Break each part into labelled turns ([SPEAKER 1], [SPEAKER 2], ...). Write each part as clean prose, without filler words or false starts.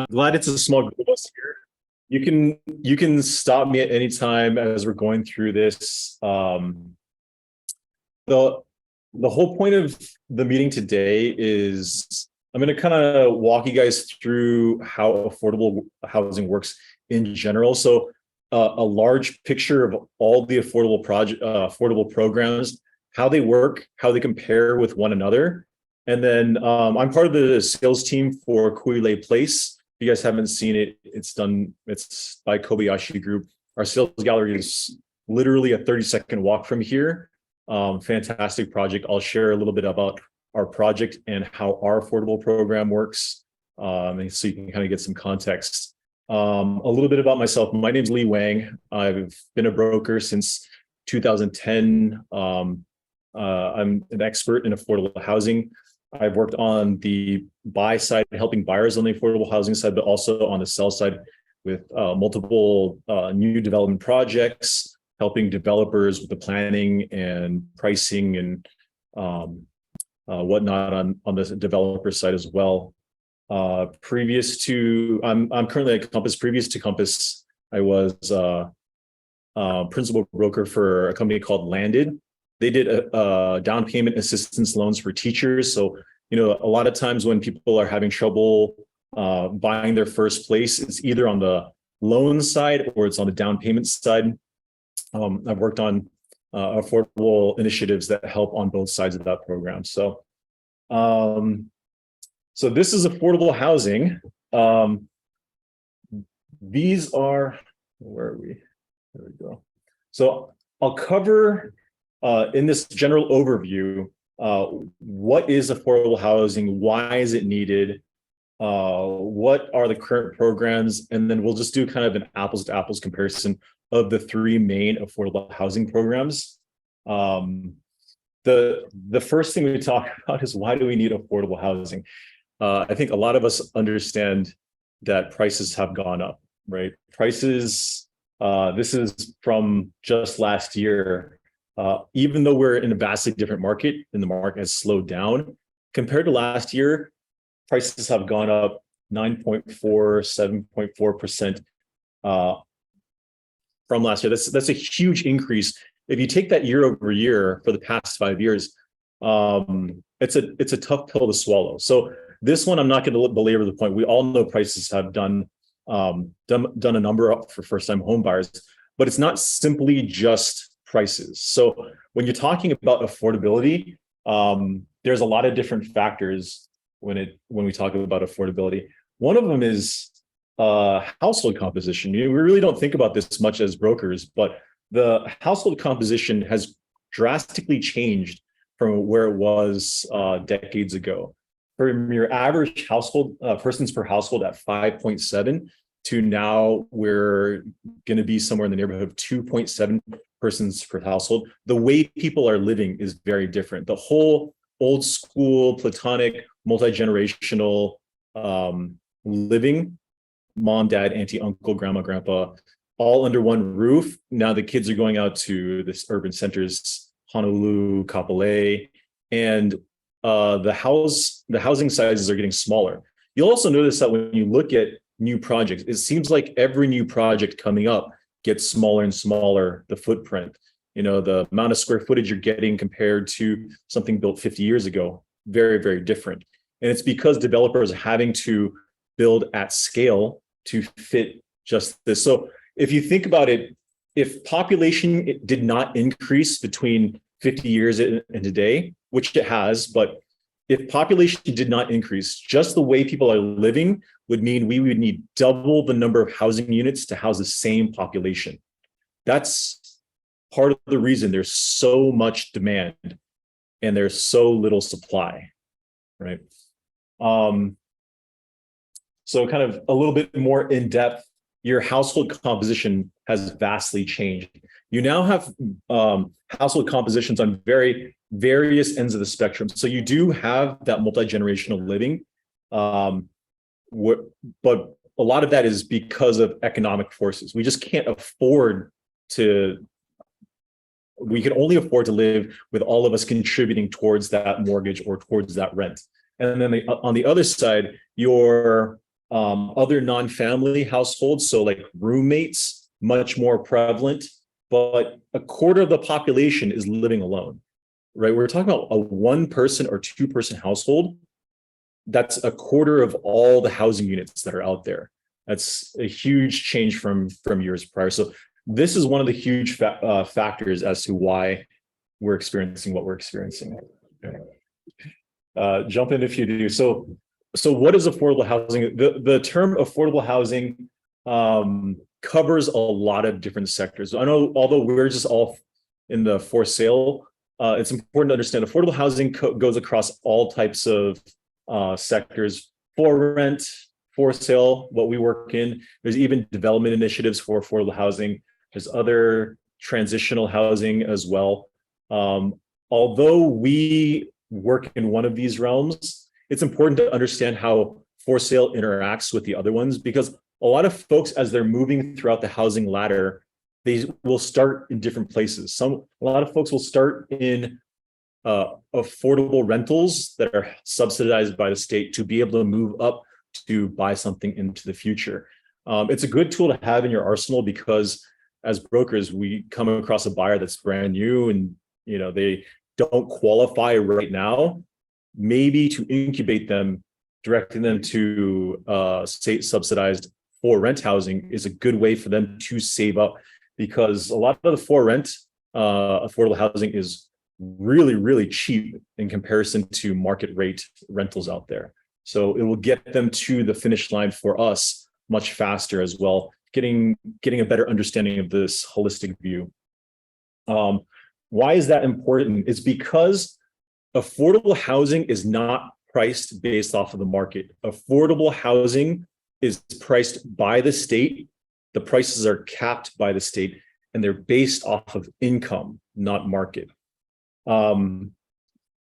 [SPEAKER 1] Glad it's a small group of us here. You can stop me at any time as we're going through this. The the whole point of the meeting today is I'm going to kind of walk you guys through how affordable housing works in general. So a large picture of all the affordable programs, how they work, how they compare with one another. And then I'm part of the sales team for Kuilei Place. If you guys haven't seen it, it's by Kobayashi Group. Our sales gallery is literally a 30-second walk from here. Fantastic project. I'll share a little bit about our project and how our affordable program works, and so you can kind of get some context. A little bit about myself. My name's Wang. I've been a broker since 2010. I'm an expert in affordable housing. I've worked on the buy side, helping buyers on the affordable housing side, but also on the sell side with multiple new development projects, helping developers with the planning and pricing and whatnot on the developer side as well. I'm currently at Compass. Previous to Compass, I was principal broker for a company called Landed. They did a down payment assistance loans for teachers. So, a lot of times when people are having trouble buying their first place, it's either on the loan side or it's on the down payment side. I've worked on affordable initiatives that help on both sides of that program. So this is affordable housing. These are, where are we? There we go. So I'll cover in this general overview, what is affordable housing? Why is it needed? What are the current programs? And then we'll just do kind of an apples to apples comparison of the three main affordable housing programs. The first thing we talk about is, why do we need affordable housing? I think a lot of us understand that prices have gone up, right? Prices, this is from just last year. Even though we're in a vastly different market and the market has slowed down, compared to last year, prices have gone up 9.4, 7.4% from last year. That's a huge increase. If you take that year over year for the past 5 years, it's a tough pill to swallow. So this one, I'm not going to belabor the point. We all know prices have done a number up for first-time home buyers, but it's not simply just prices. So when you're talking about affordability, there's a lot of different factors when we talk about affordability. One of them is household composition. We really don't think about this much as brokers, but the household composition has drastically changed from where it was decades ago. From your average household, persons per household at 5.7 to now we're going to be somewhere in the neighborhood of 2.7 persons per household. The way people are living is very different. The whole old school, platonic, multi-generational living, mom, dad, auntie, uncle, grandma, grandpa, all under one roof. Now the kids are going out to this urban centers, Honolulu, Kapolei, and the housing sizes are getting smaller. You'll also notice that when you look at new projects, it seems like every new project coming up gets smaller and smaller, the footprint. The amount of square footage you're getting compared to something built 50 years ago, very, very different. And it's because developers are having to build at scale to fit just this. So if you think about it, if population did not increase between 50 years and today, which it has, but if population did not increase, just the way people are living would mean we would need double the number of housing units to house the same population. That's part of the reason there's so much demand and there's so little supply, right? So kind of a little bit more in depth, your household composition has vastly changed. You now have household compositions on various ends of the spectrum. So you do have that multi-generational living, but a lot of that is because of economic forces. We just can't afford to, we can only afford to live with all of us contributing towards that mortgage or towards that rent. And then on the other side, your Other non-family households, so like roommates, much more prevalent, but a quarter of the population is living alone, right? We're talking about a 1-person or 2-person household. That's a quarter of all the housing units that are out there. That's a huge change from years prior. So this is one of the huge factors as to why we're experiencing what we're experiencing. Jump in if you do. So what is affordable housing? The term affordable housing covers a lot of different sectors. I know, although we're just all in the for sale, it's important to understand affordable housing goes across all types of sectors: for rent, for sale, what we work in. There's even development initiatives for affordable housing. There's other transitional housing as well. Although we work in one of these realms, it's important to understand how for sale interacts with the other ones, because a lot of folks, as they're moving throughout the housing ladder, they will start in different places. A lot of folks will start in affordable rentals that are subsidized by the state to be able to move up to buy something into the future. It's a good tool to have in your arsenal, because as brokers, we come across a buyer that's brand new and they don't qualify right now. Maybe to incubate them, directing them to state subsidized for rent housing is a good way for them to save up, because a lot of the for rent affordable housing is really, really cheap in comparison to market rate rentals out there. So it will get them to the finish line for us much faster as well, getting a better understanding of this holistic view. Why is that important? It's because affordable housing is not priced based off of the market. Affordable housing is priced by the state. The prices are capped by the state, and they're based off of income, not market.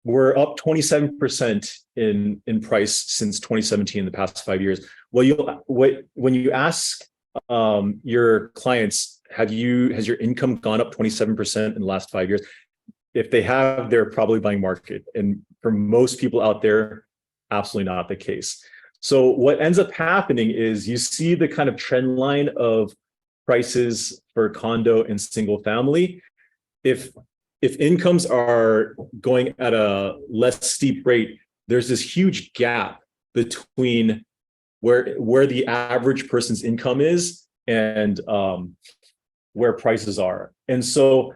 [SPEAKER 1] We're up 27% in price since 2017, the past 5 years. Well, when you ask your clients, has your income gone up 27% in the last 5 years? If they have, they're probably buying market. And for most people out there, absolutely not the case. So what ends up happening is you see the kind of trend line of prices for condo and single family. If incomes are going at a less steep rate, there's this huge gap between where the average person's income is and where prices are. And so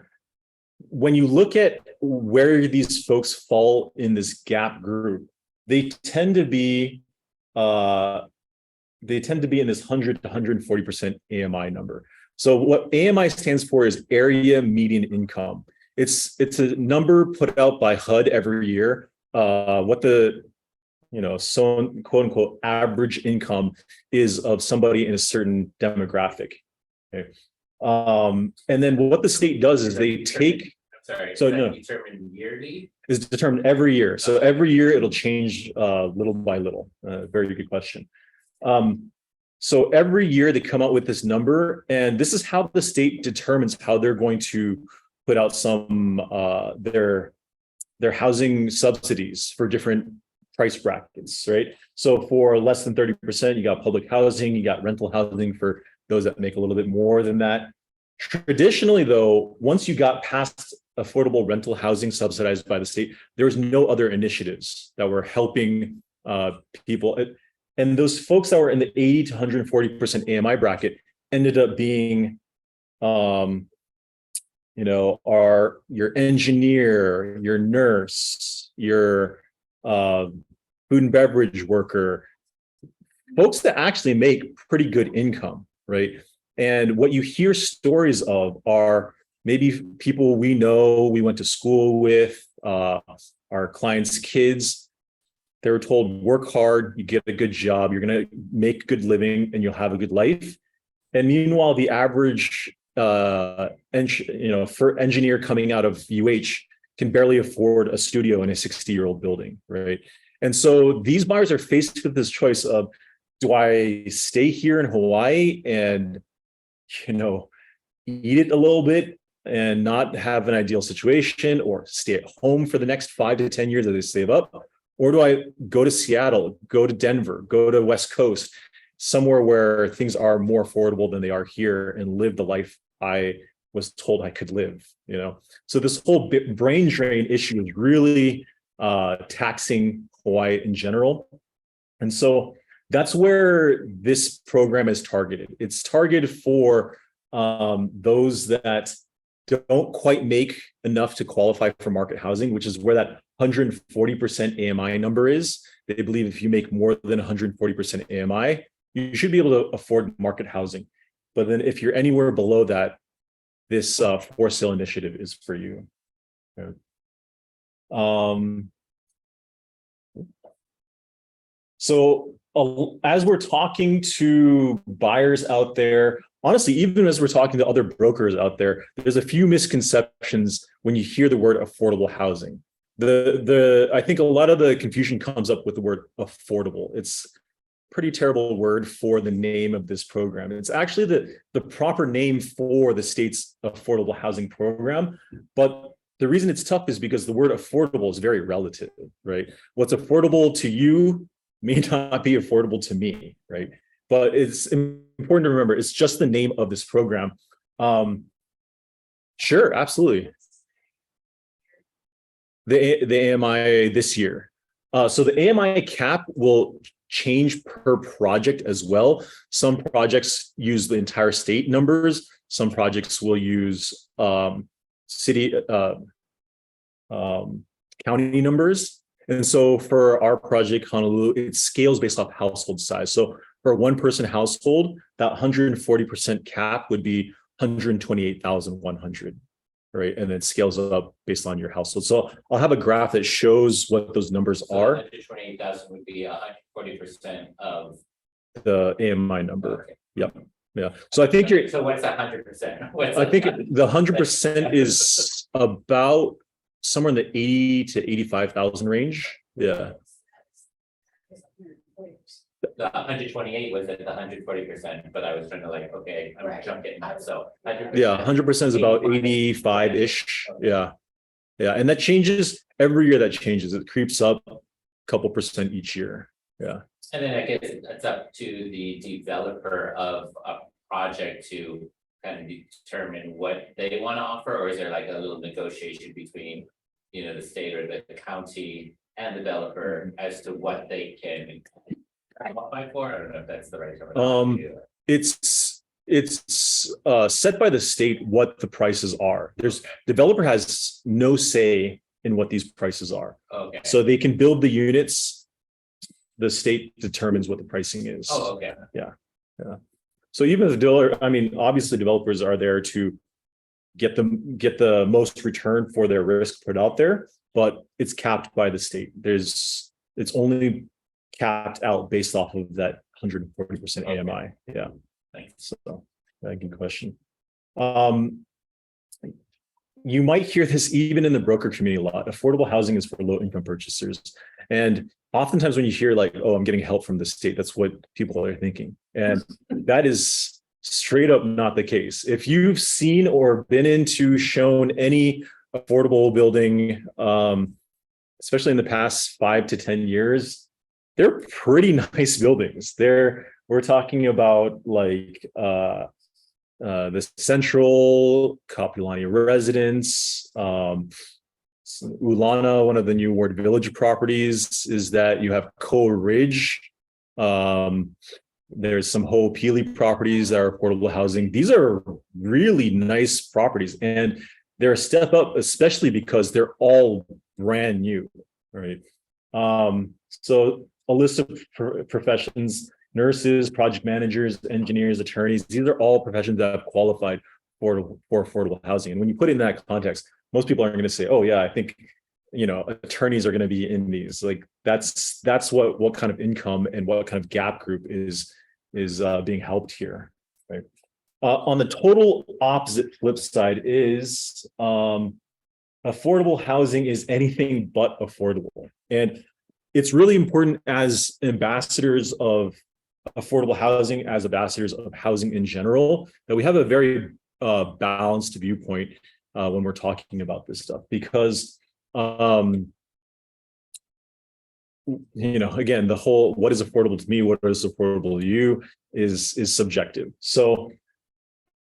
[SPEAKER 1] when you look at where these folks fall in this gap group, they tend to be in this 100 to 140% AMI number. So what AMI stands for is area median income. It's a number put out by HUD every year. What the so quote unquote average income is of somebody in a certain demographic. Okay. And then what the state does is they take.
[SPEAKER 2] Determined yearly?
[SPEAKER 1] Is determined every year. So every year it'll change little by little. Very good question. So every year they come out with this number, and this is how the state determines how they're going to put out some their housing subsidies for different price brackets, right? So for less than 30%, you got public housing, you got rental housing for those that make a little bit more than that. Traditionally, though, once you got past affordable rental housing subsidized by the state, there was no other initiatives that were helping people. And those folks that were in the 80 to 140% AMI bracket ended up being, are your engineer, your nurse, your food and beverage worker, folks that actually make pretty good income, right? And what you hear stories of are maybe people we know, we went to school with, our clients' kids. They were told, work hard, you get a good job, you're going to make good living, and you'll have a good life. And meanwhile, the average, for engineer coming out of UH can barely afford a studio in a 60-year-old building, right? And so these buyers are faced with this choice of, do I stay here in Hawaii and eat it a little bit and not have an ideal situation, or stay at home for the next 5 to 10 years as they save up? Or do I go to Seattle, go to Denver, go to West Coast somewhere where things are more affordable than they are here and live the life I was told I could live, So this whole brain drain issue is really taxing Hawaii in general. And so that's where this program is targeted. It's targeted for those that don't quite make enough to qualify for market housing, which is where that 140% AMI number is. They believe if you make more than 140% AMI, you should be able to afford market housing. But then if you're anywhere below that, this for sale initiative is for you. So as we're talking to buyers out there, honestly, even as we're talking to other brokers out there, there's a few misconceptions when you hear the word affordable housing. I think a lot of the confusion comes up with the word affordable. It's a pretty terrible word for the name of this program. It's actually the proper name for the state's affordable housing program. But the reason it's tough is because the word affordable is very relative, right? What's affordable to you may not be affordable to me, right? But it's important to remember, it's just the name of this program. Sure, absolutely. The AMI this year. So the AMI cap will change per project as well. Some projects use the entire state numbers. Some projects will use city, county numbers. And so for our project, Honolulu, it scales based off household size. So for a one-person household, that 140% cap would be 128,100, right? And then scales up based on your household. So I'll have a graph that shows what those numbers are.
[SPEAKER 2] 128,000 would be 140% of
[SPEAKER 1] the AMI number.
[SPEAKER 2] Okay.
[SPEAKER 1] Yep. Yeah. So I think you're.
[SPEAKER 2] So what's 100%?
[SPEAKER 1] I think the 100% is about somewhere in the 80 to 85,000 range. Yeah.
[SPEAKER 2] The 128 was at the 140%, but I was trying to okay, I'm jumping that. So 100%.
[SPEAKER 1] Yeah, 100% is about 85-ish. Yeah. Yeah. And that changes every year. That changes. It creeps up a couple percent each year. Yeah.
[SPEAKER 2] And then I guess it's up to the developer of a project to kind of determine what they want to offer, or is there a little negotiation between, the state or the county and the developer as to what they can qualify for? I don't know if that's the right term.
[SPEAKER 1] It's set by the state what the prices are. Developer has no say in what these prices are.
[SPEAKER 2] Okay.
[SPEAKER 1] So they can build the units. The state determines what the pricing is.
[SPEAKER 2] Oh, okay.
[SPEAKER 1] Yeah. Yeah. So even the dealer, obviously developers are there to get the most return for their risk put out there, but it's capped by the state. It's only capped out based off of that 140% AMI. Yeah.
[SPEAKER 2] Thanks.
[SPEAKER 1] So good question. You might hear this even in the broker community a lot. Affordable housing is for low income purchasers. And oftentimes when you hear oh, I'm getting help from the state, that's what people are thinking. And that is straight up not the case. If you've seen or been shown any affordable building, especially in the past 5 to 10 years, they're pretty nice buildings. We're talking about the Central, Kapulani Residence, Ulana, one of the new Ward Village properties is that you have Ko Ridge. There's some Ho'opili properties that are affordable housing. These are really nice properties, and they're a step up, especially because they're all brand new, right? So a list of professions: nurses, project managers, engineers, attorneys. These are all professions that have qualified for affordable housing. And when you put it in that context, most people aren't going to say, "Oh yeah, I think attorneys are going to be in these." That's what kind of income and what kind of gap group is being helped here, right? On the total opposite flip side is affordable housing is anything but affordable, and it's really important as ambassadors of affordable housing, as ambassadors of housing in general, that we have a very balanced viewpoint when we're talking about this stuff, because again, the whole what is affordable to me, what is affordable to you is subjective. So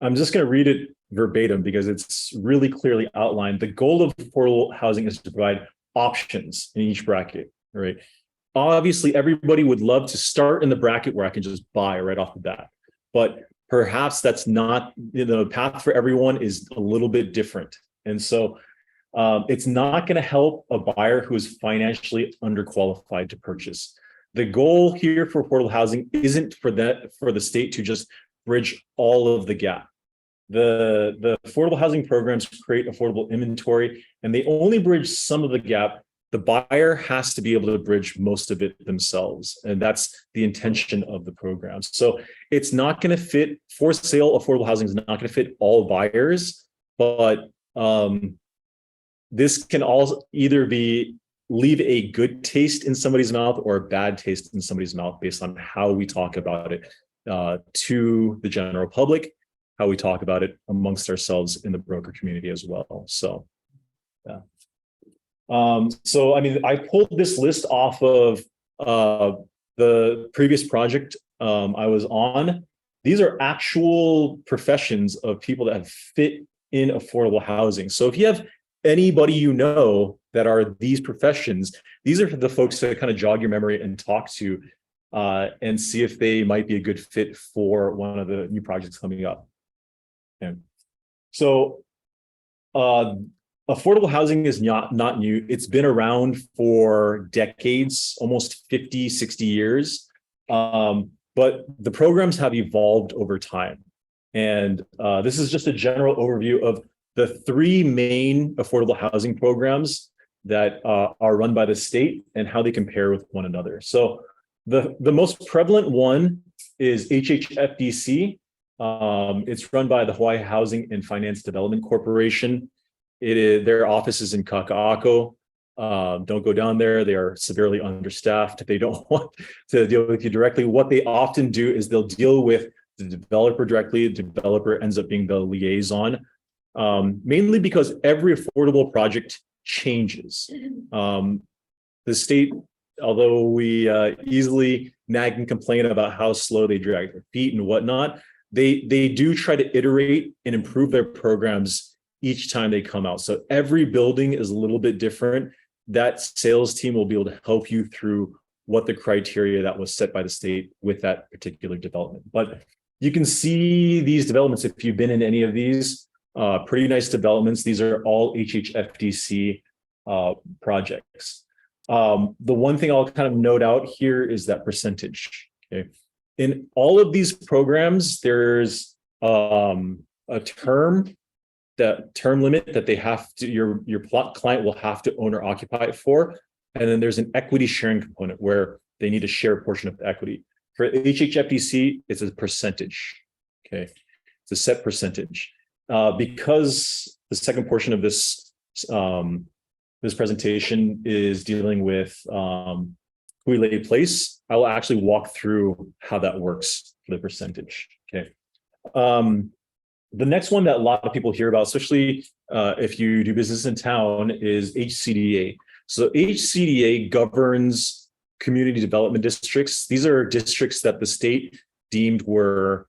[SPEAKER 1] I'm just going to read it verbatim because it's really clearly outlined. The goal of affordable housing is to provide options in each bracket, right? Obviously, everybody would love to start in the bracket where I can just buy right off the bat, but perhaps that's not, the path for everyone is a little bit different. And so it's not going to help a buyer who is financially underqualified to purchase. The goal here for affordable housing isn't for the state to just bridge all of the gap. The affordable housing programs create affordable inventory, and they only bridge some of the gap. The buyer has to be able to bridge most of it themselves, and that's the intention of the program. So it's not going to fit, for sale affordable housing is not going to fit all buyers, but this can also either leave a good taste in somebody's mouth or a bad taste in somebody's mouth based on how we talk about it to the general public, how we talk about it amongst ourselves in the broker community as well. So, yeah. So, I mean, I pulled this list off of the previous project I was on. These are actual professions of people that have fit in affordable housing. So if you have anybody that are these professions, these are the folks to kind of jog your memory and talk to and see if they might be a good fit for one of the new projects coming up. Okay. So affordable housing is not new. It's been around for decades, almost 50, 60 years. But the programs have evolved over time. And this is just a general overview of the three main affordable housing programs that are run by the state and how they compare with one another. So the most prevalent one is HHFDC. It's run by the Hawaii Housing and Finance Development Corporation. Their office is in Kaka'ako. Don't go down there. They are severely understaffed. They don't want to deal with you directly. What they often do is they'll deal with the developer directly. The developer ends up being the liaison, mainly because every affordable project changes. The state, although we easily nag and complain about how slow they drag their feet and whatnot, they do try to iterate and improve their programs each time they come out. So every building is a little bit different. That sales team will be able to help you through what the criteria that was set by the state with that particular development. But you can see these developments if you've been in any of these, pretty nice developments. These are all HHFDC projects. The one thing I'll kind of note out here is that percentage. Okay, in all of these programs, there's a term limit that they have to, your plot client will have to own or occupy it for. And then there's an equity sharing component where they need to share a portion of the equity. For HHFDC, it's a percentage. Okay, it's a set percentage. Because the second portion of this this presentation is dealing with Kuilei Place, I will actually walk through how that works for the percentage. Okay. The next one that a lot of people hear about, especially if you do business in town, is HCDA. So HCDA governs community development districts. These are districts that the state deemed were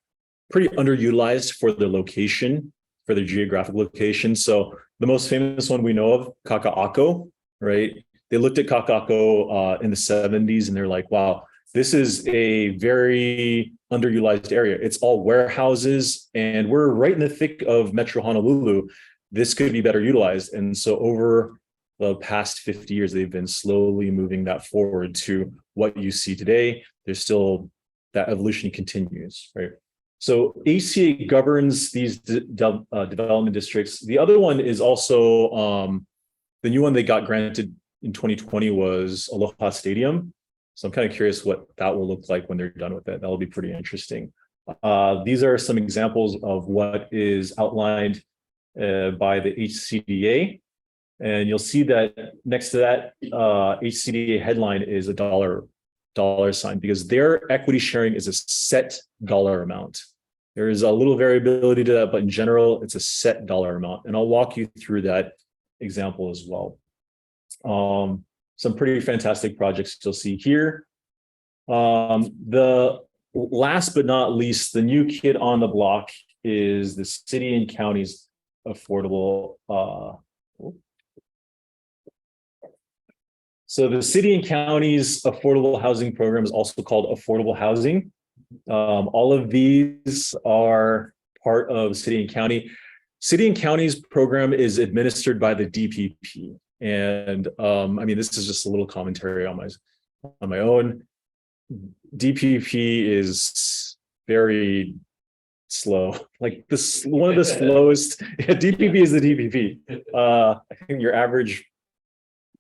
[SPEAKER 1] pretty underutilized for their location, for their geographic location. So the most famous one we know of, Kaka'ako, right? They looked at Kaka'ako in the 70s and they're like, wow, this is a very underutilized area. It's all warehouses and we're right in the thick of Metro Honolulu. This could be better utilized. And so over the past 50 years, they've been slowly moving that forward to what you see today. There's still that evolution continues, right? So HCA governs these development districts. The other one is also the new one they got granted in 2020 was Aloha Stadium. So I'm kind of curious what that will look like when they're done with it. That'll be pretty interesting. These are some examples of what is outlined by the HCDA. And you'll see that next to that HCDA headline is a dollar sign because their equity sharing is a set dollar amount. There is a little variability to that, but in general, it's a set dollar amount. And I'll walk you through that example as well. some pretty fantastic projects you'll see here. The last but not least, the new kid on the block is the city and county's affordable. So the city and county's affordable housing program is also called affordable housing. All of these are part of city and county. City and county's program is administered by the DPP. And I mean, this is just a little commentary on my own. DPP is very slow, like this one of the slowest. DPP is the DPP. I think your average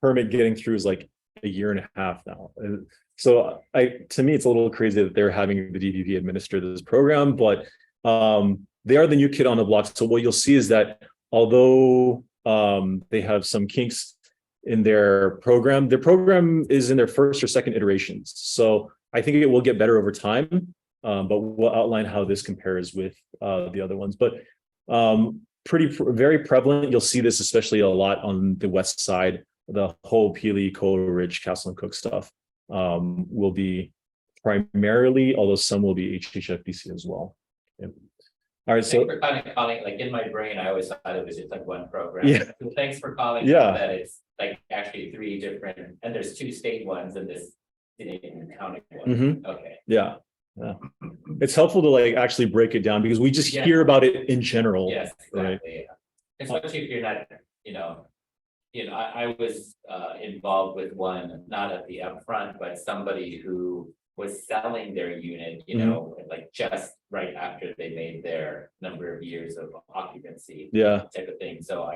[SPEAKER 1] permit getting through is like a year and a half now. So to me, it's a little crazy that they're having the DPP administer this program, but they are the new kid on the block. So what you'll see is that although they have some kinks in their program is in their first or second iterations. So I think it will get better over time, but we'll outline how this compares with the other ones. But very prevalent. You'll see this especially a lot on the west side. The whole Peely, Coal Ridge, Castle and Cook stuff will be primarily, although some will be HHFDC as well. Yeah. All right, so
[SPEAKER 2] thanks for kind of calling, like in my brain, I always thought it was just like one program.
[SPEAKER 1] Yeah.
[SPEAKER 2] So thanks for calling that it's like actually 3 different, and there's 2 state ones and this county one. Okay.
[SPEAKER 1] Yeah. It's helpful to like actually break it down because we just hear about it in general.
[SPEAKER 2] Yes, exactly. Right? Especially if you're not, I was involved with one, not at the upfront, but somebody who was selling their unit, like just right after they made their number of years of occupancy, type of thing. So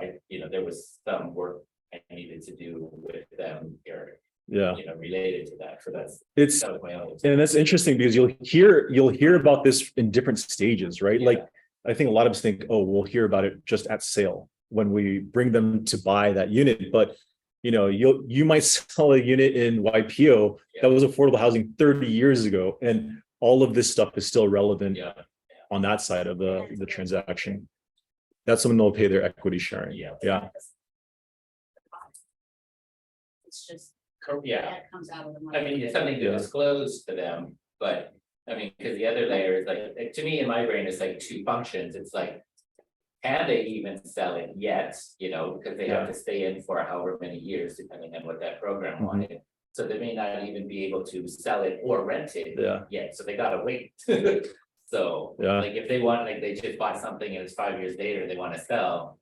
[SPEAKER 2] there was some work I needed to do with them here, related to that. So that was my own.
[SPEAKER 1] And that's interesting because you'll hear about this in different stages, right? Yeah. Like I think a lot of us think, oh, we'll hear about it just at sale when we bring them to buy that unit, but you might sell a unit in YPO that was affordable housing 30 years ago, and all of this stuff is still relevant on that side of the transaction. That's when they'll pay their equity sharing. Yeah.
[SPEAKER 3] It's just
[SPEAKER 2] that
[SPEAKER 3] comes out of the money.
[SPEAKER 2] I mean, it's something to disclose to them, but I mean, because the other layer is like to me in my brain, it's like 2 functions. It's like, can they even sell it yet? Because they have to stay in for however many years, depending on what that program wanted. So they may not even be able to sell it or rent it yet. So they gotta wait. So like if they want, like they just bought something and it's 5 years later, they want to sell,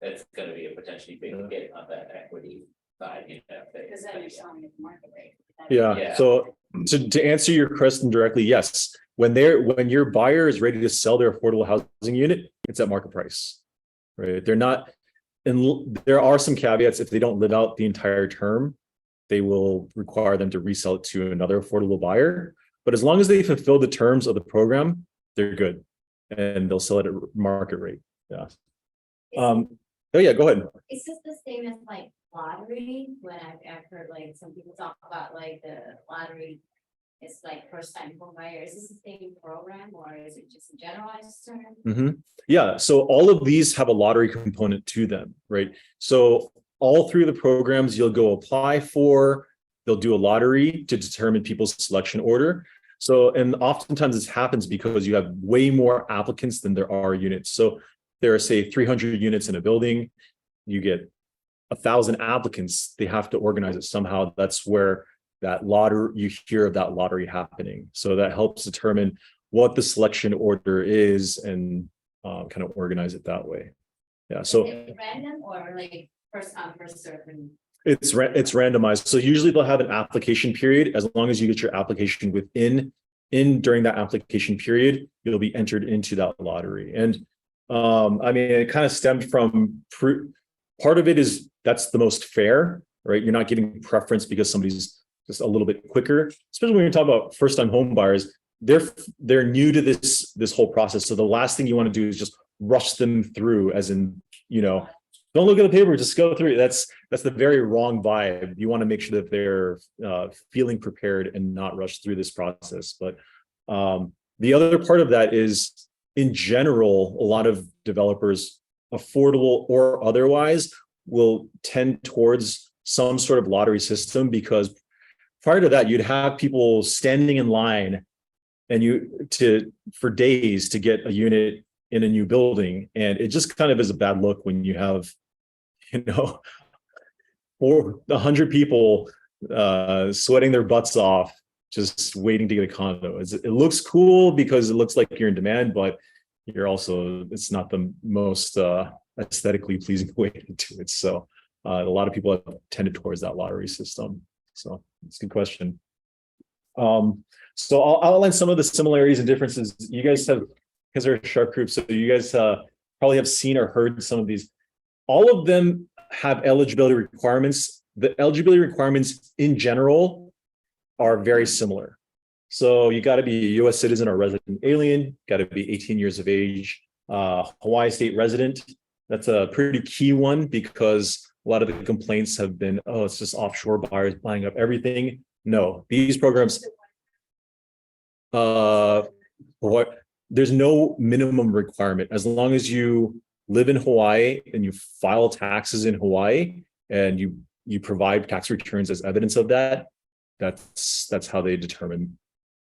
[SPEAKER 2] that's gonna be a potentially big hit on that equity side.
[SPEAKER 3] Because then you're selling at the market rate.
[SPEAKER 1] Yeah. So to answer your question directly, yes. When your buyer is ready to sell their affordable housing unit, it's at market price, right? They're not, and there are some caveats. If they don't live out the entire term, they will require them to resell it to another affordable buyer. But as long as they fulfill the terms of the program, they're good, and they'll sell it at market rate. Yeah. Oh yeah, go ahead.
[SPEAKER 4] Is this the same as like lottery? When I've heard like some people talk about like the lottery. It's like first time home buyer. Is this the same program or is it just a generalized term?
[SPEAKER 1] Yeah. So all of these have a lottery component to them, right? So all 3 of the programs you'll go apply for, they'll do a lottery to determine people's selection order. So, and oftentimes this happens because you have way more applicants than there are units. So there are say 300 units in a building, you get 1,000 applicants, they have to organize it somehow. That's where that lottery, you hear of that lottery happening. So that helps determine what the selection order is and kind of organize it that way. Yeah. So
[SPEAKER 4] is it random or like first come, first serve?
[SPEAKER 1] It's randomized. So usually they'll have an application period. As long as you get your application during that application period, you'll be entered into that lottery. And I mean, it kind of stemmed from part of it is that's the most fair, right? You're not getting preference because somebody's just a little bit quicker, especially when you talk about first-time home buyers. They're new to this whole process. So the last thing you want to do is just rush them through, as in, don't look at the paper, just go through it. That's the very wrong vibe. You want to make sure that they're feeling prepared and not rush through this process. But the other part of that is, in general, a lot of developers, affordable or otherwise, will tend towards some sort of lottery system, because prior to that, you'd have people standing in line for days to get a unit in a new building. And it just kind of is a bad look when you have, 100 people sweating their butts off, just waiting to get a condo. It looks cool because it looks like you're in demand, but it's not the most aesthetically pleasing way to do it. So a lot of people have tended towards that lottery system. So it's a good question. So I'll outline some of the similarities and differences. You guys have, because they're a sharp group, so you guys probably have seen or heard some of these. All of them have eligibility requirements. The eligibility requirements in general are very similar. So you got to be a U.S. citizen or resident alien, got to be 18 years of age, Hawaii state resident. That's a pretty key one, because a lot of the complaints have been, oh, it's just offshore buyers buying up everything. No, these programs, there's no minimum requirement. As long as you live in Hawaii and you file taxes in Hawaii and you provide tax returns as evidence of that, that's how they determine.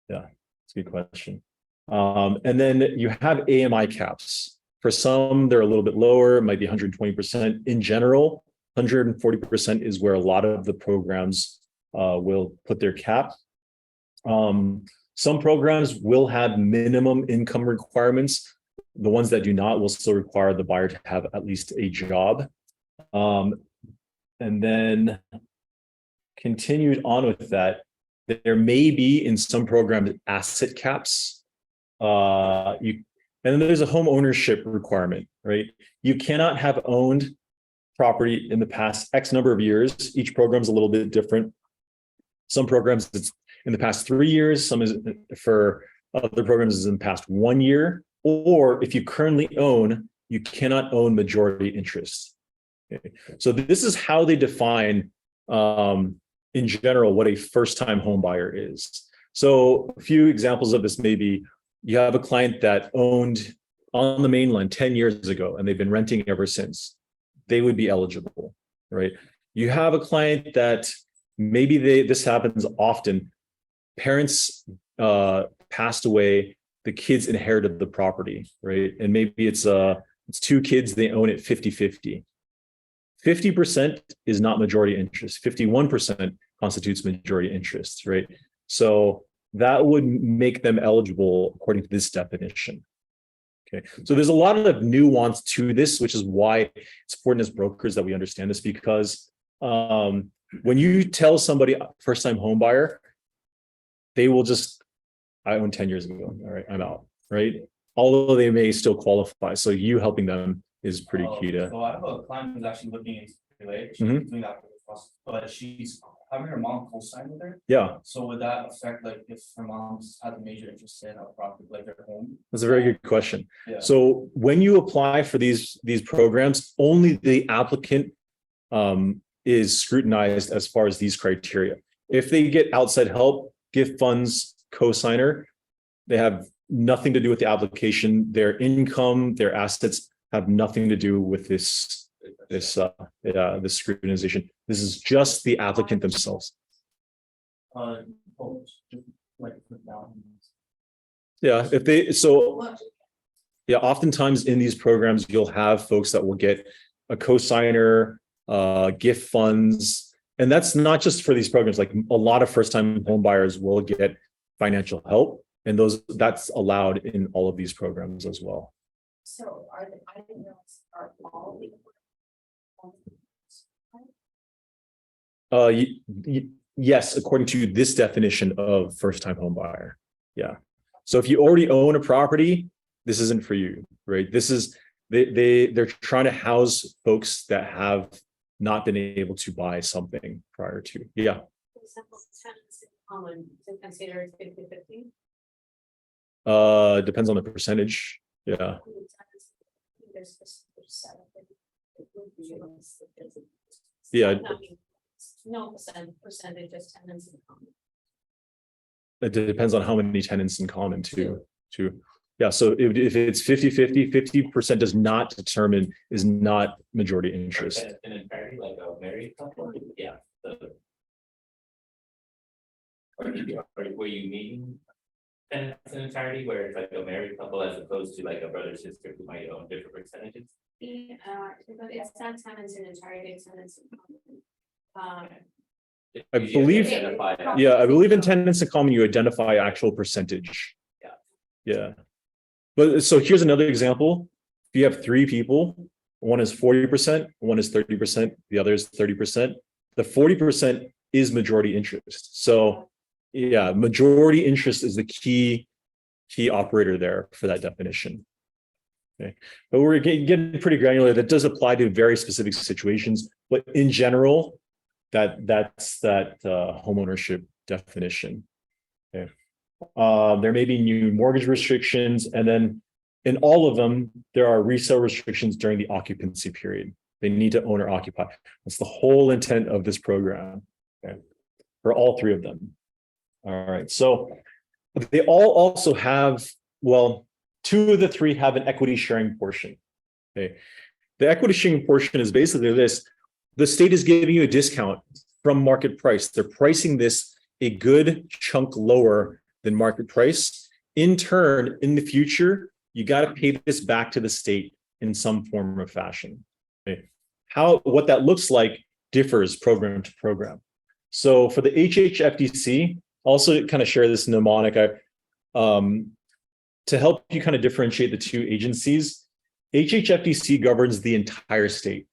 [SPEAKER 1] Yeah, it's a good question. And then you have AMI caps. For some, they're a little bit lower, it might be 120%. In general, 140% is where a lot of the programs will put their cap. Some programs will have minimum income requirements. The ones that do not will still require the buyer to have at least a job. And then continued on with that, there may be in some programs asset caps. And then there's a home ownership requirement, right? You cannot have owned property in the past X number of years. Each program is a little bit different. Some programs it's in the past 3 years, some is for other programs is in the past 1 year, or if you currently own, you cannot own majority interest. Okay. So this is how they define in general what a first-time home buyer is. So a few examples of this may be, you have a client that owned on the mainland 10 years ago and they've been renting ever since. They would be eligible, right? You have a client that maybe this happens often. Parents passed away, the kids inherited the property, right? And maybe it's 2 kids, they own it 50-50. 50% is not majority interest. 51% constitutes majority interest, right? So that would make them eligible according to this definition. Okay, so there's a lot of nuance to this, which is why it's important as brokers that we understand this, because when you tell somebody first-time home buyer, they will just, I owned 10 years ago, all right, I'm out, right? Although they may still qualify. So you helping them is pretty key to.
[SPEAKER 5] So I have a client who's actually looking into Kuilei. She's doing that for the process, but she's having her mom co-sign with her.
[SPEAKER 1] Yeah.
[SPEAKER 5] So would that affect, like, if her mom's had a major interest in a property, like their home?
[SPEAKER 1] That's a very good question.
[SPEAKER 5] Yeah.
[SPEAKER 1] So when you apply for these programs, only the applicant is scrutinized as far as these criteria. If they get outside help, gift funds, co-signer, they have nothing to do with the application. Their income, their assets have nothing to do with this scrutinization. This is just the applicant themselves. Yeah, oftentimes in these programs, you'll have folks that will get a co-signer, gift funds, and that's not just for these programs. Like a lot of first-time home buyers will get financial help, and that's allowed in all of these programs as well.
[SPEAKER 3] So I didn't know are all
[SPEAKER 1] yes, according to this definition of first-time home buyer. Yeah. So if you already own a property, this isn't for you, right? This is they're trying to house folks that have not been able to buy something prior to. Yeah.
[SPEAKER 4] For example, tenants in common, to consider 50-50.
[SPEAKER 1] Depends on the percentage. Yeah. Yeah.
[SPEAKER 4] No percentage of tenants in common.
[SPEAKER 1] It depends on how many tenants in common too. Yeah, so if it's 50-50, 50% does not determine, is not majority interest.
[SPEAKER 2] An entirety, like a married couple, yeah. Or were you meeting tenants in entirety where it's like a married couple as opposed to like a brother sister who might own different percentages?
[SPEAKER 4] But it's not tenants in entirety, it's tenants in common.
[SPEAKER 1] I
[SPEAKER 2] Did you
[SPEAKER 1] believe-
[SPEAKER 2] identify that?
[SPEAKER 1] Yeah, I believe in tenants in common, you identify actual percentage.
[SPEAKER 2] Yeah.
[SPEAKER 1] Yeah. But so here's another example. If you have three people, one is 40%, one is 30%, the other is 30%. The 40% is majority interest. So yeah, majority interest is the key operator there for that definition. Okay, but we're getting pretty granular. That does apply to very specific situations, but in general, that's that homeownership definition. Okay. There may be new mortgage restrictions, and then in all of them, there are resale restrictions during the occupancy period. They need to own or occupy. That's the whole intent of this program. Okay, for all three of them. All right, so they all also have, well, two of the three have an equity sharing portion. Okay, the equity sharing portion is basically this: the state is giving you a discount from market price. They're pricing this a good chunk lower than market price. In turn, in the future, you got to pay this back to the state in some form or fashion. Okay, what that looks like differs program to program. So for the HHFDC, also kind of share this mnemonic to help you kind of differentiate the two agencies. HHFDC governs the entire state.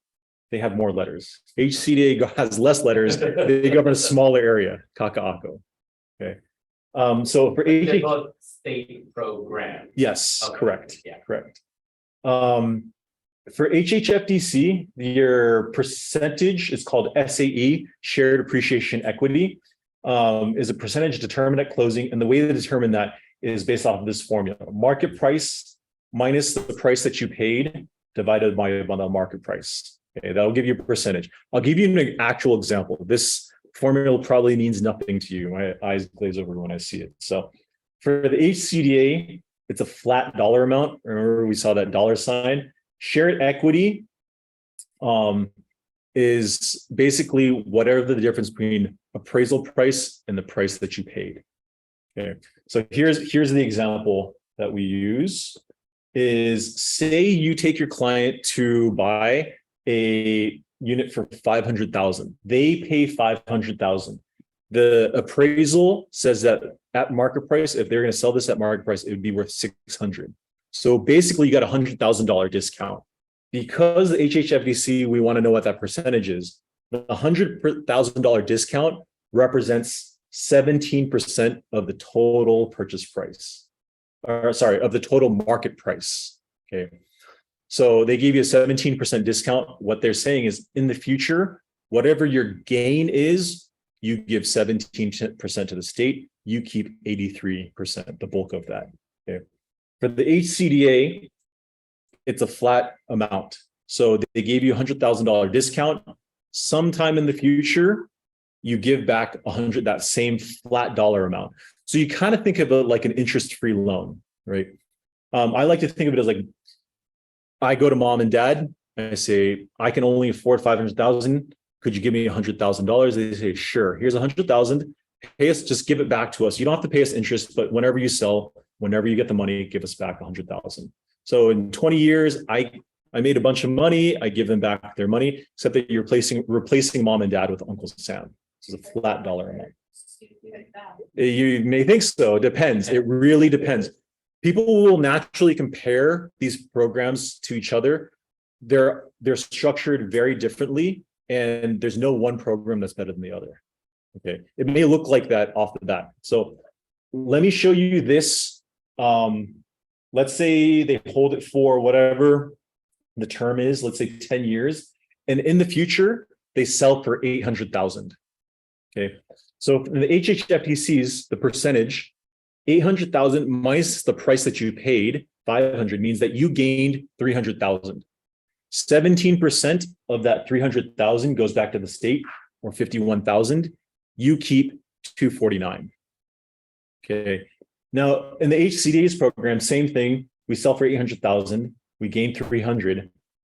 [SPEAKER 1] They have more letters. HCDA has less letters. They govern a smaller area, Kaka'ako. Okay. So for
[SPEAKER 2] They're both state programs.
[SPEAKER 1] yes,
[SPEAKER 2] Okay.
[SPEAKER 1] correct.
[SPEAKER 2] Yeah.
[SPEAKER 1] Correct. For HHFDC, your percentage is called SAE, Shared Appreciation Equity, is a percentage determined at closing. And the way to determine that is based off of this formula: market price minus the price that you paid divided by the market price. Okay, that'll give you a percentage. I'll give you an actual example. This formula probably means nothing to you. My eyes glaze over when I see it. So for the HCDA, it's a flat dollar amount. Remember, we saw that dollar sign. Shared equity is basically whatever the difference between appraisal price and the price that you paid. Okay, so here's the example that we use. Is say you take your client to buy a unit for 500,000. They pay 500,000. The appraisal says that at market price, if they're going to sell this at market price, it would be worth 600. So basically, you got $100,000 discount. Because the HHFDC, we want to know what that percentage is. The $100,000 discount represents 17% of the total purchase price. Or sorry, of the total market price. Okay. So they gave you a 17% discount. What they're saying is in the future, whatever your gain is, you give 17% to the state, you keep 83%, the bulk of that. Okay. For the HCDA, it's a flat amount. So they gave you $100,000 discount. Sometime in the future, you give back that same flat dollar amount. So you kind of think of it like an interest-free loan, right? I like to think of it as like, I go to mom and dad and I say, I can only afford 500,000. Could you give me $100,000? They say, sure. Here's 100,000. Pay us, just give it back to us. You don't have to pay us interest, but whenever you sell, whenever you get the money, give us back 100,000. So in 20 years, I made a bunch of money. I give them back their money, except that you're replacing mom and dad with Uncle Sam. This is a flat dollar amount. You may think so. It depends. It really depends. People will naturally compare these programs to each other. They're structured very differently, and there's no one program that's better than the other. Okay, it may look like that off the bat. So let me show you this. Let's say they hold it for whatever the term is. Let's say 10 years, and in the future they sell for 800,000. Okay, so in the HHFDCs, the percentage 800,000 minus the price that you paid 500 means that you gained 300,000. 17% of that 300,000 goes back to the state, or 51,000. You keep 249. Okay, Now, in the HCDA's program, same thing. We sell for 800,000. We gain 300.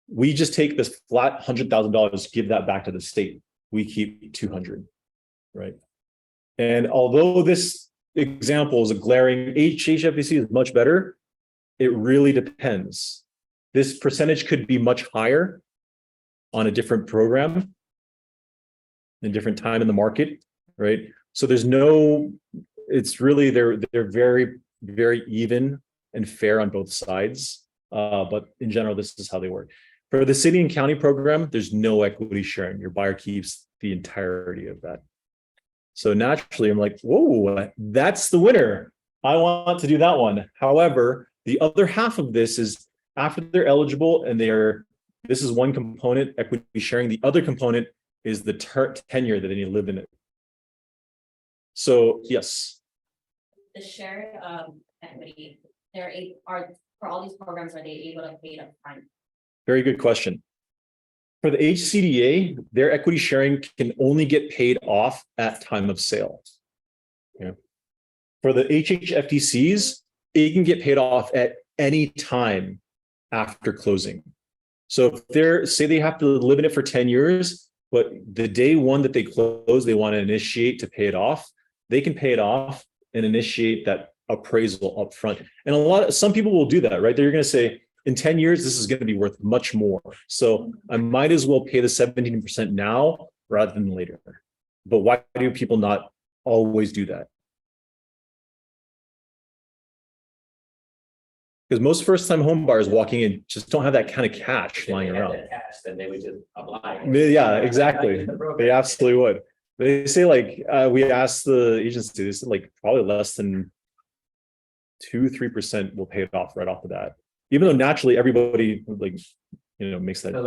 [SPEAKER 1] We just take this flat $100,000, give that back to the state. We keep 200, right? And although this example is a glaring, HHFDC is much better. It really depends. This percentage could be much higher on a different program, in different time in the market, right? So there's no, it's really, they're very, very even and fair on both sides. But in general, this is how they work. For the city and county program, there's no equity sharing. Your buyer keeps the entirety of that. So naturally, I'm like, whoa, that's the winner. I want to do that one. However, the other half of this is after they're eligible and this is one component, equity sharing. The other component is the tenure that they need to live in it. So yes.
[SPEAKER 4] The shared equity, for all these programs, are they able to pay it up front?
[SPEAKER 1] Very good question. For the HCDA, their equity sharing can only get paid off at time of sale. Yeah. For the HHFDCs, it can get paid off at any time after closing. So if say they have to live in it for 10 years, but the day one that they close, they want to initiate to pay it off, they can pay it off and initiate that appraisal up front. And some people will do that, right? They're going to say, in 10 years, this is going to be worth much more. So I might as well pay the 17% now rather than later. But why do people not always do that? Because most first-time home buyers walking in just don't have that kind of cash lying around.
[SPEAKER 2] Cash, then they would just apply.
[SPEAKER 1] Yeah, exactly. They absolutely would. They say we asked the agency, they said probably less than 2-3% will pay it off right off the bat. Even though naturally everybody makes that.
[SPEAKER 2] So in a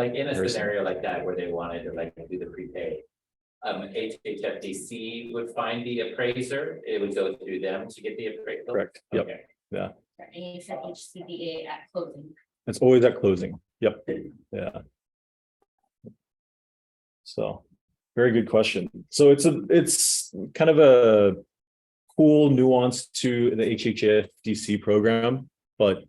[SPEAKER 1] comparison.
[SPEAKER 2] scenario like that where they wanted to do the prepay, HHFDC would find the appraiser. It would go through them to get the appraisal.
[SPEAKER 1] Correct. Yep.
[SPEAKER 2] Okay.
[SPEAKER 1] Yeah.
[SPEAKER 4] And you said HCDA at closing.
[SPEAKER 1] It's always at closing. Yep. Yeah. So very good question. So it's kind of a cool nuance to the HHFDC program, but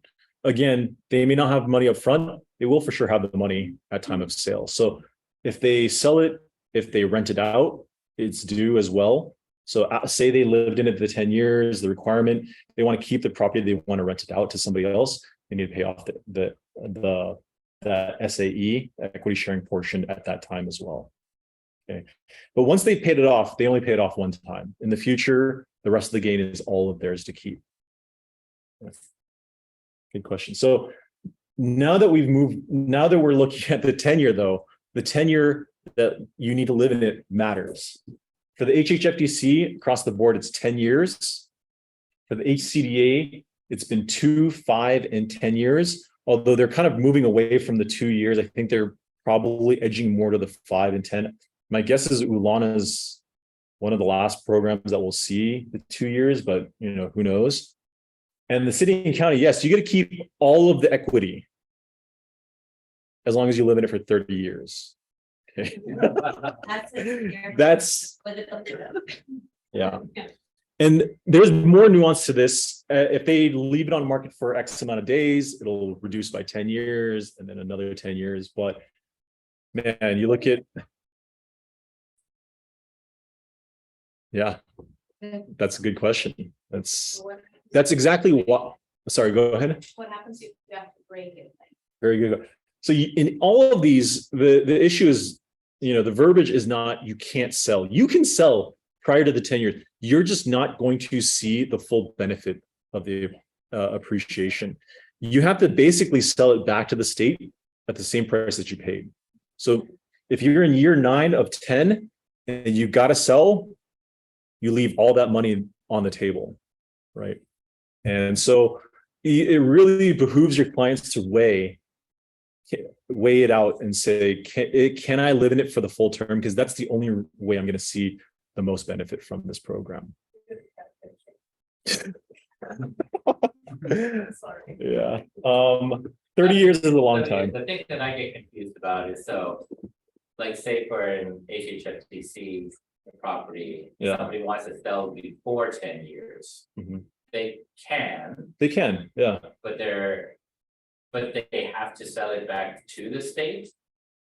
[SPEAKER 1] again, they may not have money up front. They will for sure have the money at time of sale. So if they sell it, if they rent it out, it's due as well. So say they lived in it for 10 years, the requirement, they want to keep the property, they want to rent it out to somebody else, they need to pay off the SAE, equity sharing portion at that time as well. Okay. But once they paid it off, they only pay it off one time. In the future, the rest of the gain is all of theirs to keep. Good question. So now that we're looking at the tenure though, the tenure that you need to live in it matters. For the HHFDC across the board, it's 10 years. For the HCDA, it's been 2, 5, and 10 years. Although they're kind of moving away from the 2 years, I think they're probably edging more to the 5 and 10. My guess is Ulana is one of the last programs that we'll see the 2 years, but who knows? And the city and county, yes, you get to keep all of the equity as long as you live in it for 30 years. Okay. That's yeah. And there's more nuance to this. If they leave it on the market for X amount of days, it'll reduce by 10 years and then another 10 years. But man, you look at, yeah, that's a good question. That's exactly what, sorry, go ahead.
[SPEAKER 3] What happens if you have to break it?
[SPEAKER 1] Very good. So in all of these, the issue is, the verbiage is not, you can't sell. You can sell prior to the 10 years. You're just not going to see the full benefit of the appreciation. You have to basically sell it back to the state at the same price that you paid. So if you're in year 9 of 10 and you got to sell, you leave all that money on the table, right? And so it really behooves your clients to weigh it out and say, can I live in it for the full term? Because that's the only way I'm going to see the most benefit from this program.
[SPEAKER 3] Sorry.
[SPEAKER 1] Yeah. 30 years is a long time.
[SPEAKER 2] The thing that I get confused about is say for an HHFDC property,
[SPEAKER 1] Yeah.
[SPEAKER 2] somebody wants to sell before 10 years.
[SPEAKER 1] Mhm.
[SPEAKER 2] they can,
[SPEAKER 1] They can, yeah.
[SPEAKER 2] but they have to sell it back to the state?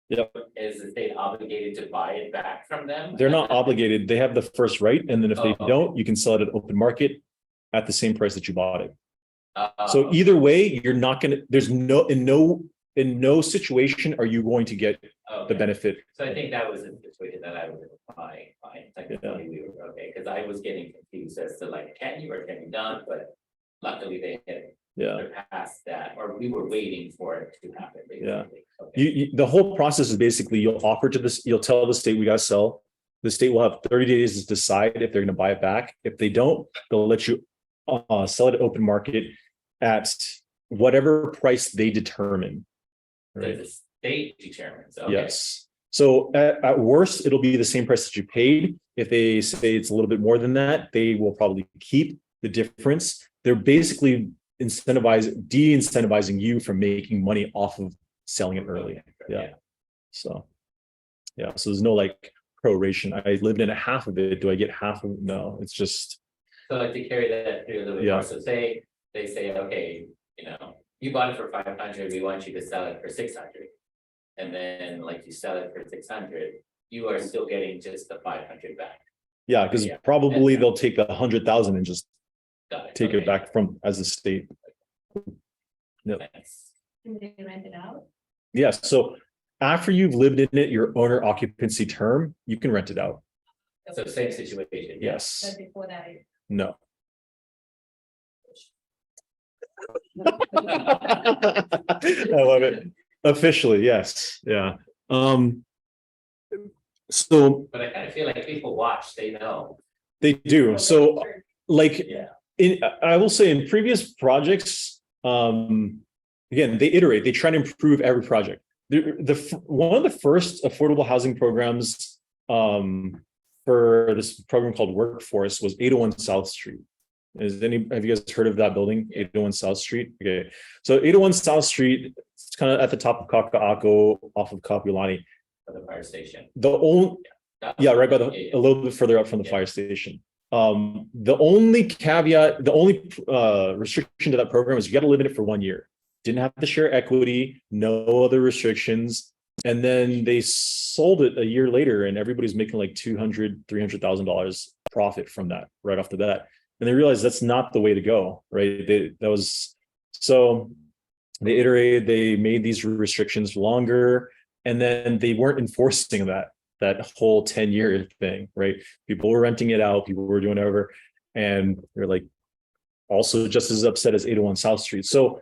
[SPEAKER 1] Yep.
[SPEAKER 2] Is the state obligated to buy it back from them?
[SPEAKER 1] They're not obligated. They have the first right. And then if they
[SPEAKER 2] Oh, okay.
[SPEAKER 1] don't, you can sell it at open market at the same price that you bought it. So
[SPEAKER 2] Okay.
[SPEAKER 1] either way, you're not gonna, there's in no situation are you going to get the
[SPEAKER 2] Okay.
[SPEAKER 1] benefit.
[SPEAKER 2] So I think that was the situation that I was applying, fine, technically we were okay, because I was getting confused as to like, can you or can you not, but luckily they had
[SPEAKER 1] Yeah.
[SPEAKER 2] surpassed that, or we were waiting for it to happen, basically. Okay.
[SPEAKER 1] The whole process is basically you'll offer to this, you'll tell the state we gotta sell. The state will have 30 days to decide if they're gonna buy it back. If they don't, they'll let you sell it at open market at whatever price they determine. Right?
[SPEAKER 2] The state determines, okay.
[SPEAKER 1] Yes. So at worst, it'll be the same price that you paid. If they say it's a little bit more than that, they will probably keep the difference. They're basically de-incentivizing you from making money off of selling it early. Yeah. So there's no like proration. I lived in a half of it. Do I get half of it? No, it's just.
[SPEAKER 2] So like to carry that through a little bit more, so say, they say, okay, you bought it for 500, we want you to sell it for 600. And then like you sell it for 600, you are still getting just the 500 back.
[SPEAKER 1] Yeah, because
[SPEAKER 2] Yeah.
[SPEAKER 1] probably they'll take the 100,000 and just
[SPEAKER 2] Got it.
[SPEAKER 1] take
[SPEAKER 2] Okay.
[SPEAKER 1] it back from as a state.
[SPEAKER 2] Thanks.
[SPEAKER 3] Can they rent it out?
[SPEAKER 1] Yes. So after you've lived in it, your owner occupancy term, you can rent it out.
[SPEAKER 2] So same situation. yeah.
[SPEAKER 1] Yes.
[SPEAKER 3] But before that,
[SPEAKER 1] No. I love it. Officially, yes. Yeah. So
[SPEAKER 2] But I kind of feel like people watch, they know.
[SPEAKER 1] they do. So like
[SPEAKER 2] Yeah.
[SPEAKER 1] I will say in previous projects, again, they iterate, they try to improve every project. One of the first affordable housing programs for this program called Workforce was 801 South Street. Have you guys heard of that building? 801 South Street. Okay. So 801 South Street, it's kind of at the top of Kaka'ako off of Kapulani.
[SPEAKER 2] For the fire station.
[SPEAKER 1] Right by a little bit further up from the fire station. The only caveat, the only restriction to that program is you got to live in it for 1 year. Didn't have to share equity, no other restrictions. And then they sold it a year later and everybody's making like $200,000-$300,000 profit from that right off the bat. And they realized that's not the way to go, right? So they iterated, they made these restrictions longer, and then they weren't enforcing that whole 10-year thing, right? People were renting it out, people were doing whatever, and they're like also just as upset as 801 South Street. So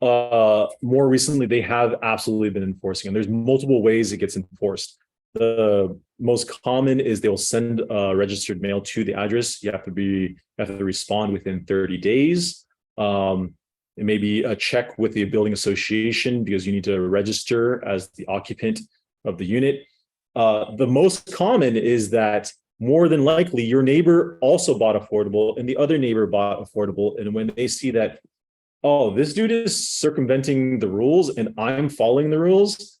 [SPEAKER 1] more recently, they have absolutely been enforcing, and there's multiple ways it gets enforced. The most common is they'll send registered mail to the address. You have to respond within 30 days. It may be a check with the building association because you need to register as the occupant of the unit. The most common is that more than likely your neighbor also bought affordable and the other neighbor bought affordable. And when they see that, oh, this dude is circumventing the rules and I'm following the rules,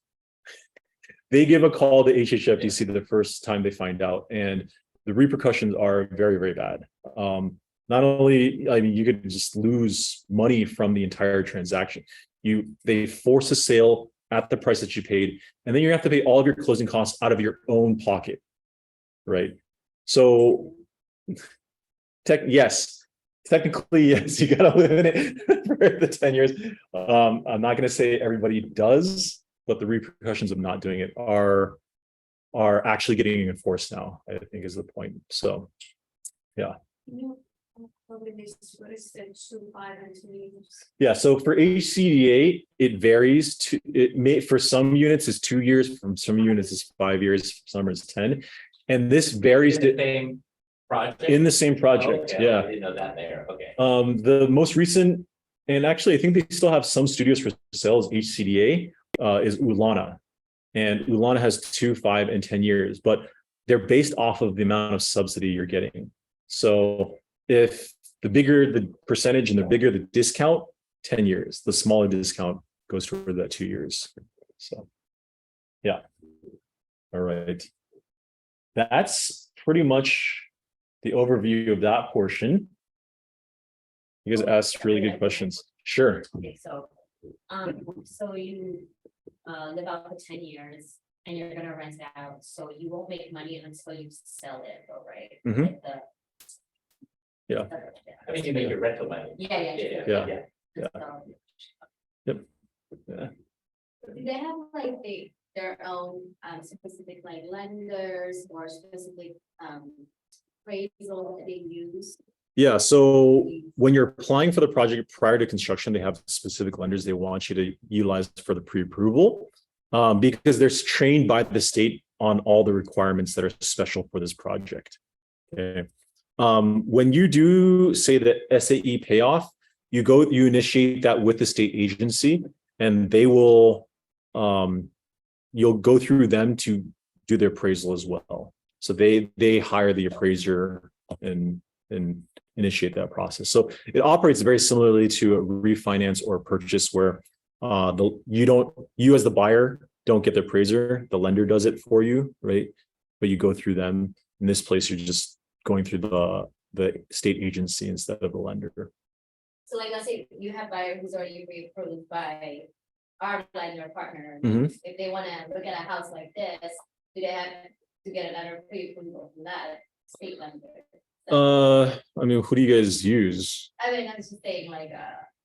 [SPEAKER 1] they give a call to HHFDC the first time they find out, and the repercussions are very, very bad. Not only, I mean, you could just lose money from the entire transaction. They force a sale at the price that you paid, and then you have to pay all of your closing costs out of your own pocket, right? So, technically, yes, you got to live in it for the 10 years. I'm not going to say everybody does, but the repercussions of not doing it are actually getting enforced now, I think is the point. So, yeah.
[SPEAKER 3] What is the 2, 5, and 2 years?
[SPEAKER 1] Yeah, so for HCDA, it varies. For some units is 2 years, from some units is 5 years, some is 10. And this varies
[SPEAKER 2] In the same project?
[SPEAKER 1] in the same project.
[SPEAKER 2] Okay,
[SPEAKER 1] Yeah.
[SPEAKER 2] I didn't know that there, okay.
[SPEAKER 1] The most recent, and actually I think they still have some studios for sale as HCDA, is Ulana. And Ulana has 2, 5, and 10 years, but they're based off of the amount of subsidy you're getting. So if the bigger the percentage and the bigger the discount, 10 years, the smaller discount goes for that 2 years. So, yeah. All right. That's pretty much the overview of that portion. You guys asked really good questions. Sure.
[SPEAKER 4] Okay, so you live out for 10 years and you're gonna rent it out, so you won't make money until you sell it, though, right?
[SPEAKER 1] Mhm.
[SPEAKER 4] Like
[SPEAKER 1] Yeah.
[SPEAKER 2] I mean, you make your rental money.
[SPEAKER 4] Yeah.
[SPEAKER 1] Yeah. Yeah.
[SPEAKER 4] So,
[SPEAKER 1] Yeah.
[SPEAKER 4] do they have like their own specific like lenders or specific appraisal that they use?
[SPEAKER 1] Yeah, so when you're applying for the project prior to construction, they have specific lenders they want you to utilize for the pre-approval. Because they're trained by the state on all the requirements that are special for this project. Okay. When you do say the SAE payoff, you initiate that with the state agency, and they will you'll go through them to do their appraisal as well. So they hire the appraiser and initiate that process. So it operates very similarly to a refinance or a purchase where you as the buyer don't get the appraiser, the lender does it for you, right? But you go through them. In this place, you're just going through the state agency instead of the lender.
[SPEAKER 4] So like, let's say you have buyer who's already pre-approved by our lender partner.
[SPEAKER 1] Mhm.
[SPEAKER 4] If they wanna look at a house like this, do they have to get another pre-approval from that state lender?
[SPEAKER 1] I mean, who do you guys use?
[SPEAKER 4] I mean, I'm just saying like,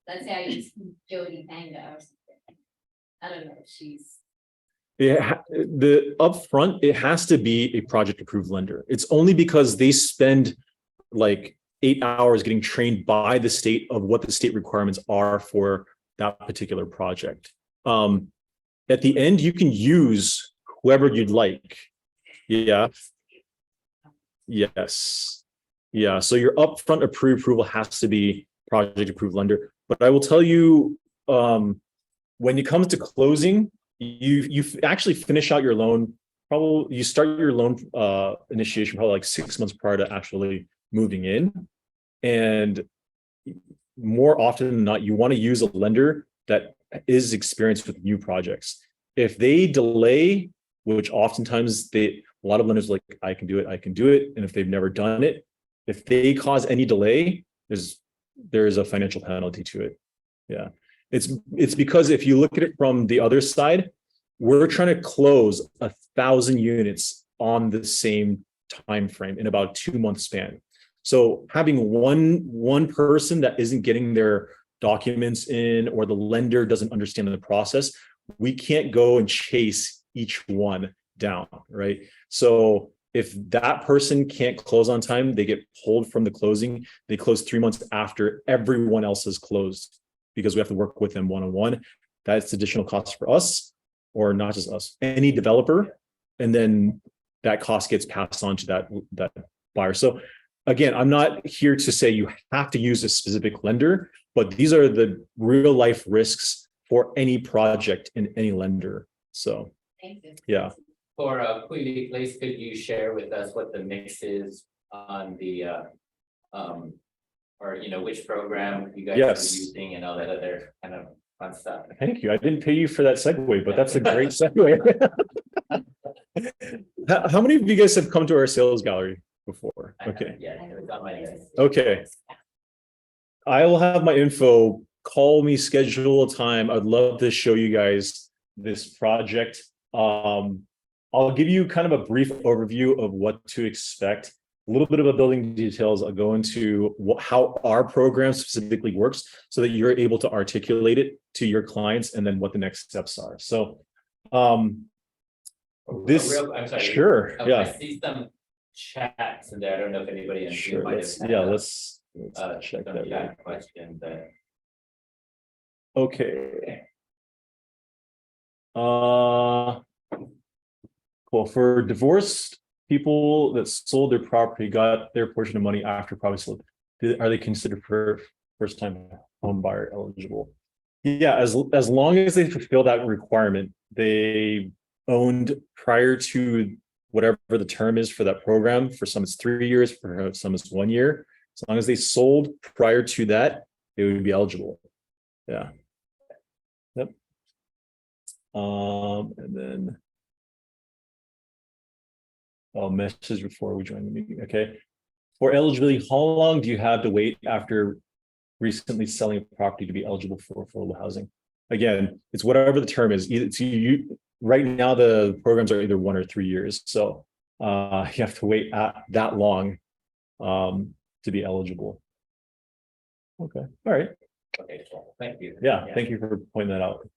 [SPEAKER 4] let's say I use Jody Panga or something. I don't know if she's.
[SPEAKER 1] Yeah, the upfront, it has to be a project approved lender. It's only because they spend like 8 hours getting trained by the state of what the state requirements are for that particular project. At the end, you can use whoever you'd like. Yeah. Yes. Yeah. So your upfront pre-approval has to be project approved lender. But I will tell you, when it comes to closing, you actually finish out your loan. Probably you start your loan initiation probably like 6 months prior to actually moving in, and more often than not, you want to use a lender that is experienced with new projects. If they delay, which oftentimes a lot of lenders are like, I can do it, and if they've never done it, if they cause any delay, there is a financial penalty to it. Yeah. It's because if you look at it from the other side, we're trying to close 1,000 units on the same time frame in about 2 month span. So having one person that isn't getting their documents in, or the lender doesn't understand the process, we can't go and chase each one down, right? So if that person can't close on time, they get pulled from the closing. They close 3 months after everyone else has closed, because we have to work with them one-on-one. That's additional cost for us, or not just us, any developer. And then that cost gets passed on to that buyer. So again, I'm not here to say you have to use a specific lender, but these are the real life risks for any project in any lender. So,
[SPEAKER 4] Thank you.
[SPEAKER 1] yeah.
[SPEAKER 2] For Kuilei Place, could you share with us what the mix is on the or which program you guys
[SPEAKER 1] Yes.
[SPEAKER 2] are using and all that other kind of fun stuff?
[SPEAKER 1] Thank you. I didn't pay you for that segue, but that's a great segue. How many of you guys have come to our sales gallery before? Okay.
[SPEAKER 2] Yeah, it's on my list.
[SPEAKER 1] Okay. I will have my info. Call me, schedule a time. I'd love to show you guys this project. I'll give you kind of a brief overview of what to expect. A little bit of a building details. I'll go into how our program specifically works so that you're able to articulate it to your clients, and then what the next steps are. So,
[SPEAKER 2] I'm sorry.
[SPEAKER 1] sure.
[SPEAKER 2] I
[SPEAKER 1] Yeah.
[SPEAKER 2] see some chats in there. I don't know if anybody in
[SPEAKER 1] Sure.
[SPEAKER 2] might
[SPEAKER 1] Let's check
[SPEAKER 2] some
[SPEAKER 1] that.
[SPEAKER 2] chat questions there.
[SPEAKER 1] Okay. Cool. For divorced people that sold their property, got their portion of money after property sold, are they considered for first time home buyer eligible? Yeah, as long as they fulfill that requirement, they owned prior to whatever the term is for that program. For some it's 3 years, for some it's 1 year. As long as they sold prior to that, they would be eligible. Yeah. Yep. And then I'll message before we join the meeting. Okay. For eligibility, how long do you have to wait after recently selling a property to be eligible for affordable housing. Again, it's whatever the term is. It's you right now the programs are either 1 or 3 years. So you have to wait that long to be eligible. Okay. All right.
[SPEAKER 2] Okay, cool. Thank you.
[SPEAKER 1] Yeah, thank you for pointing that out.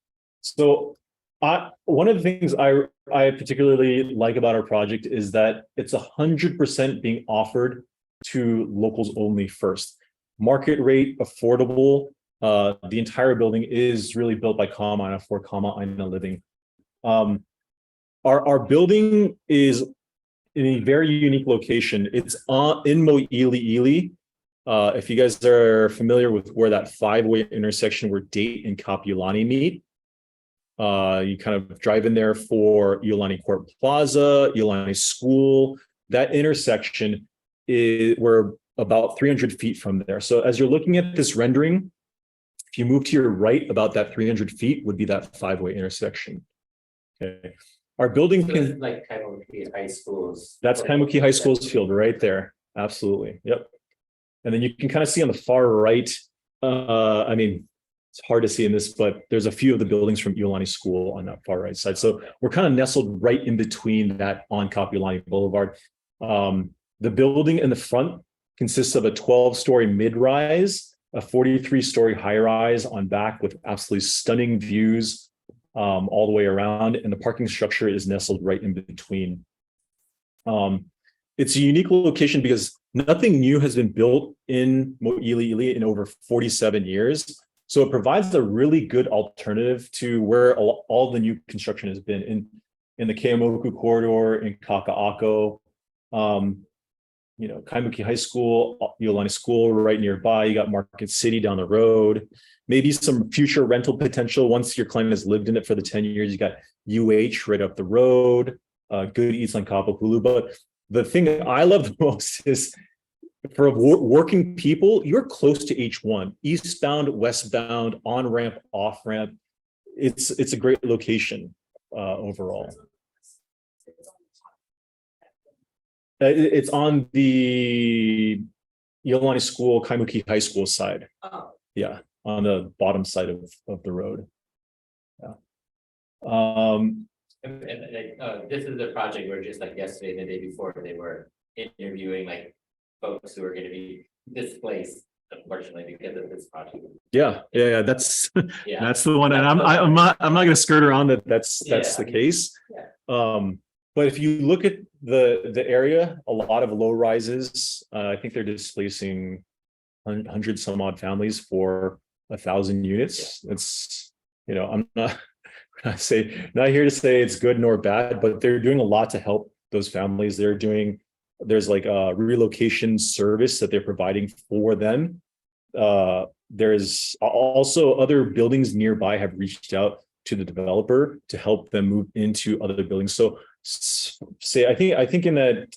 [SPEAKER 1] So one of the things I particularly like about our project is that it's 100% being offered to locals only first. Market rate, affordable. The entire building is really built by Kamana for Kama'aina living. Our building is in a very unique location. It's in Mo'iliili. If you guys are familiar with where that 5-way intersection where Date and Kapiolani meet, you kind of drive in there for Iolani Court Plaza, Iolani School. That intersection we're about 300 feet from there. So as you're looking at this rendering, if you move to your right about that 300 feet would be that 5-way intersection. Okay. Our building
[SPEAKER 2] So
[SPEAKER 1] can
[SPEAKER 2] that's like Kaimuki High School's.
[SPEAKER 1] that's Kaimuki High School's field right there. Absolutely. Yep. And then you can kind of see on the far right, I mean, it's hard to see in this, but there's a few of the buildings from Iolani School on that far right side. So we're kind of nestled right in between that on Kapiolani Boulevard. The building in the front consists of a 12-story mid-rise, a 43-story high-rise on back with absolutely stunning views all the way around, and the parking structure is nestled right in between. It's a unique location because nothing new has been built in Mo'iliili in over 47 years. So it provides a really good alternative to where all the new construction has been in the Keimoku corridor, in Kaka'ako, Kaimuki High School, Iolani School right nearby. You got Market City down the road. Maybe some future rental potential once your client has lived in it for the 10 years. You got UH right up the road, Good Eats on Kapapulu. But the thing I love the most is for working people, you're close to H1, eastbound, westbound, on-ramp, off-ramp. It's a great location overall. It's on the Iolani School, Kaimuki High School side.
[SPEAKER 2] Oh.
[SPEAKER 1] Yeah, on the bottom side of the road. Yeah.
[SPEAKER 2] This is a project where just like yesterday and the day before, they were interviewing like folks who are going to be displaced, unfortunately, because of this project.
[SPEAKER 1] Yeah. That's
[SPEAKER 2] Yeah.
[SPEAKER 1] that's the one, and I'm not going to skirt around that. That's the case.
[SPEAKER 2] Yeah.
[SPEAKER 1] But if you look at the area, a lot of low rises. I think they're displacing 100 some odd families for 1,000 units. It's I'm not here to say it's good nor bad, but they're doing a lot to help those families. There's like a relocation service that they're providing for them. There's also other buildings nearby have reached out to the developer to help them move into other buildings. So I think in that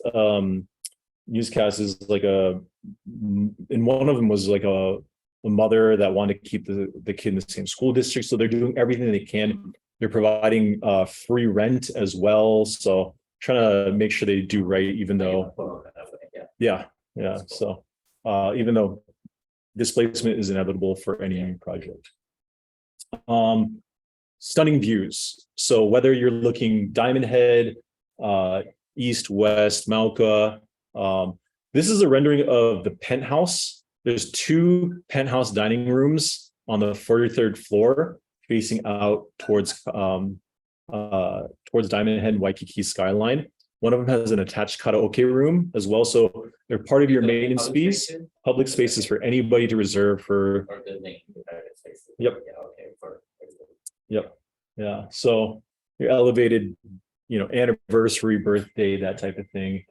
[SPEAKER 1] newscast is like in one of them was like a mother that wanted to keep the kid in the same school district. So they're doing everything they can. They're providing free rent as well. So trying to make sure they do right, even though, yeah. So even though displacement is inevitable for any new project. Stunning views. So whether you're looking Diamond Head, east, west, Mauka, this is a rendering of the penthouse. There's 2 penthouse dining rooms on the 43rd floor facing out towards Diamond Head and Waikiki skyline. One of them has an attached karaoke room as well. So they're part of your maintenance fees, public spaces for anybody to reserve for.
[SPEAKER 2] Or the private spaces.
[SPEAKER 1] Yep.
[SPEAKER 2] Yeah, okay.
[SPEAKER 1] Yep. Yeah. So your elevated, anniversary, birthday, that type of thing.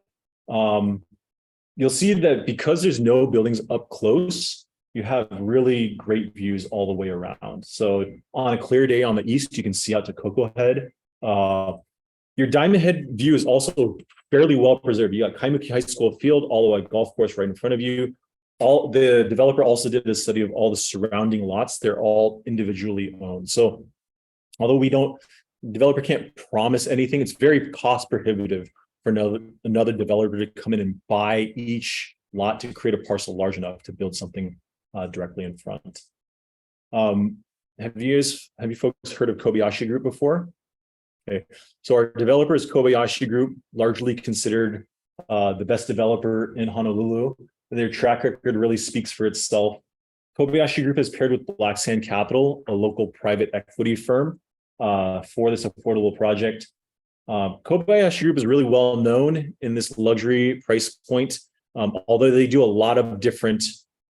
[SPEAKER 1] You'll see that because there's no buildings up close, you have really great views all the way around. So on a clear day on the east, you can see out to Cocoa Head. Your Diamond Head view is also fairly well preserved. You got Kaimuki High School field, all the way golf course right in front of you. The developer also did a study of all the surrounding lots. They're all individually owned. So although developer can't promise anything, it's very cost prohibitive for another developer to come in and buy each lot to create a parcel large enough to build something directly in front. Have you folks heard of Kobayashi Group before? Okay, so our developer is Kobayashi Group, largely considered the best developer in Honolulu. Their track record really speaks for itself. Kobayashi Group has paired with Black Sand Capital, a local private equity firm, for this affordable project. Kobayashi Group is really well known in this luxury price point, although they do a lot of different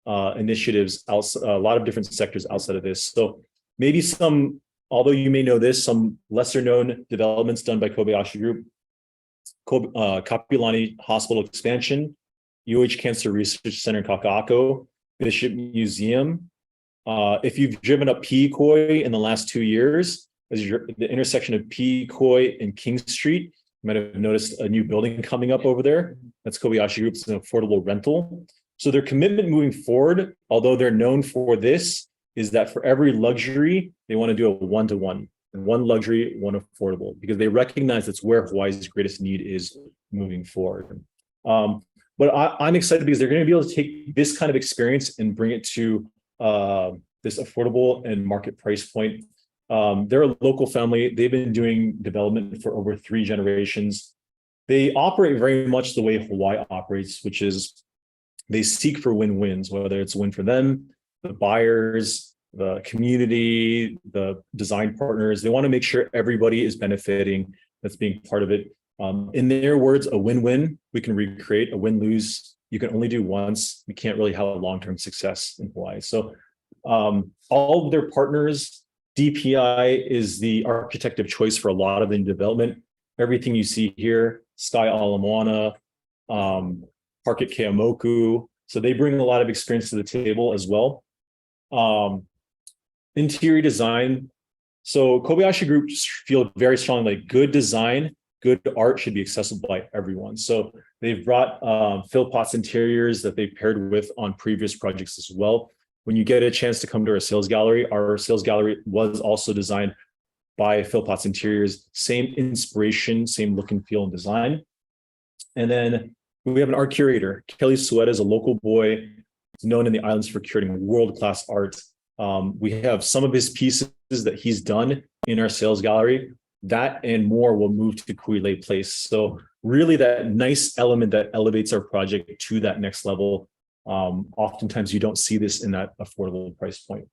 [SPEAKER 1] initiatives, a lot of different sectors outside of this. So maybe some, although you may know this, some lesser known developments done by Kobayashi Group, Kapilani Hospital Expansion, UH Cancer Research Center in Kaka'ako, Bishop Museum. If you've driven up Piikoi in the last 2 years, as you're at the intersection of Piikoi and King Street, you might have noticed a new building coming up over there. That's Kobayashi Group's an affordable rental. So their commitment moving forward, although they're known for this, is that for every luxury, they want to do a 1-to-1. One luxury, one affordable, because they recognize that's where Hawaii's greatest need is moving forward. But I'm excited because they're going to be able to take this kind of experience and bring it to this affordable and market price point. They're a local family. They've been doing development for over 3 generations. They operate very much the way Hawaii operates, which is they seek for win-wins, whether it's a win for them, the buyers, the community, the design partners. They want to make sure everybody is benefiting, that's being part of it. In their words, a win-win we can recreate, a win-lose you can only do once. We can't really have a long-term success in Hawaii. So all of their partners, DPI is the architect of choice for a lot of the development. Everything you see here, Sky Ala Moana, Park at Keamoku. So they bring a lot of experience to the table as well. Interior design. So Kobayashi Group feel very strongly like good design, good art should be accessible by everyone. So they've brought Philpott's interiors that they've paired with on previous projects as well. When you get a chance to come to our sales gallery was also designed by Philpott's Interiors, same inspiration, same look and feel and design. And then we have an art curator. Kelly Sueta is a local boy known in the islands for curating world-class art. We have some of his pieces that he's done in our sales gallery. That and more will move to Kuilei Place. So really that nice element that elevates our project to that next level. Oftentimes you don't see this in that affordable price point.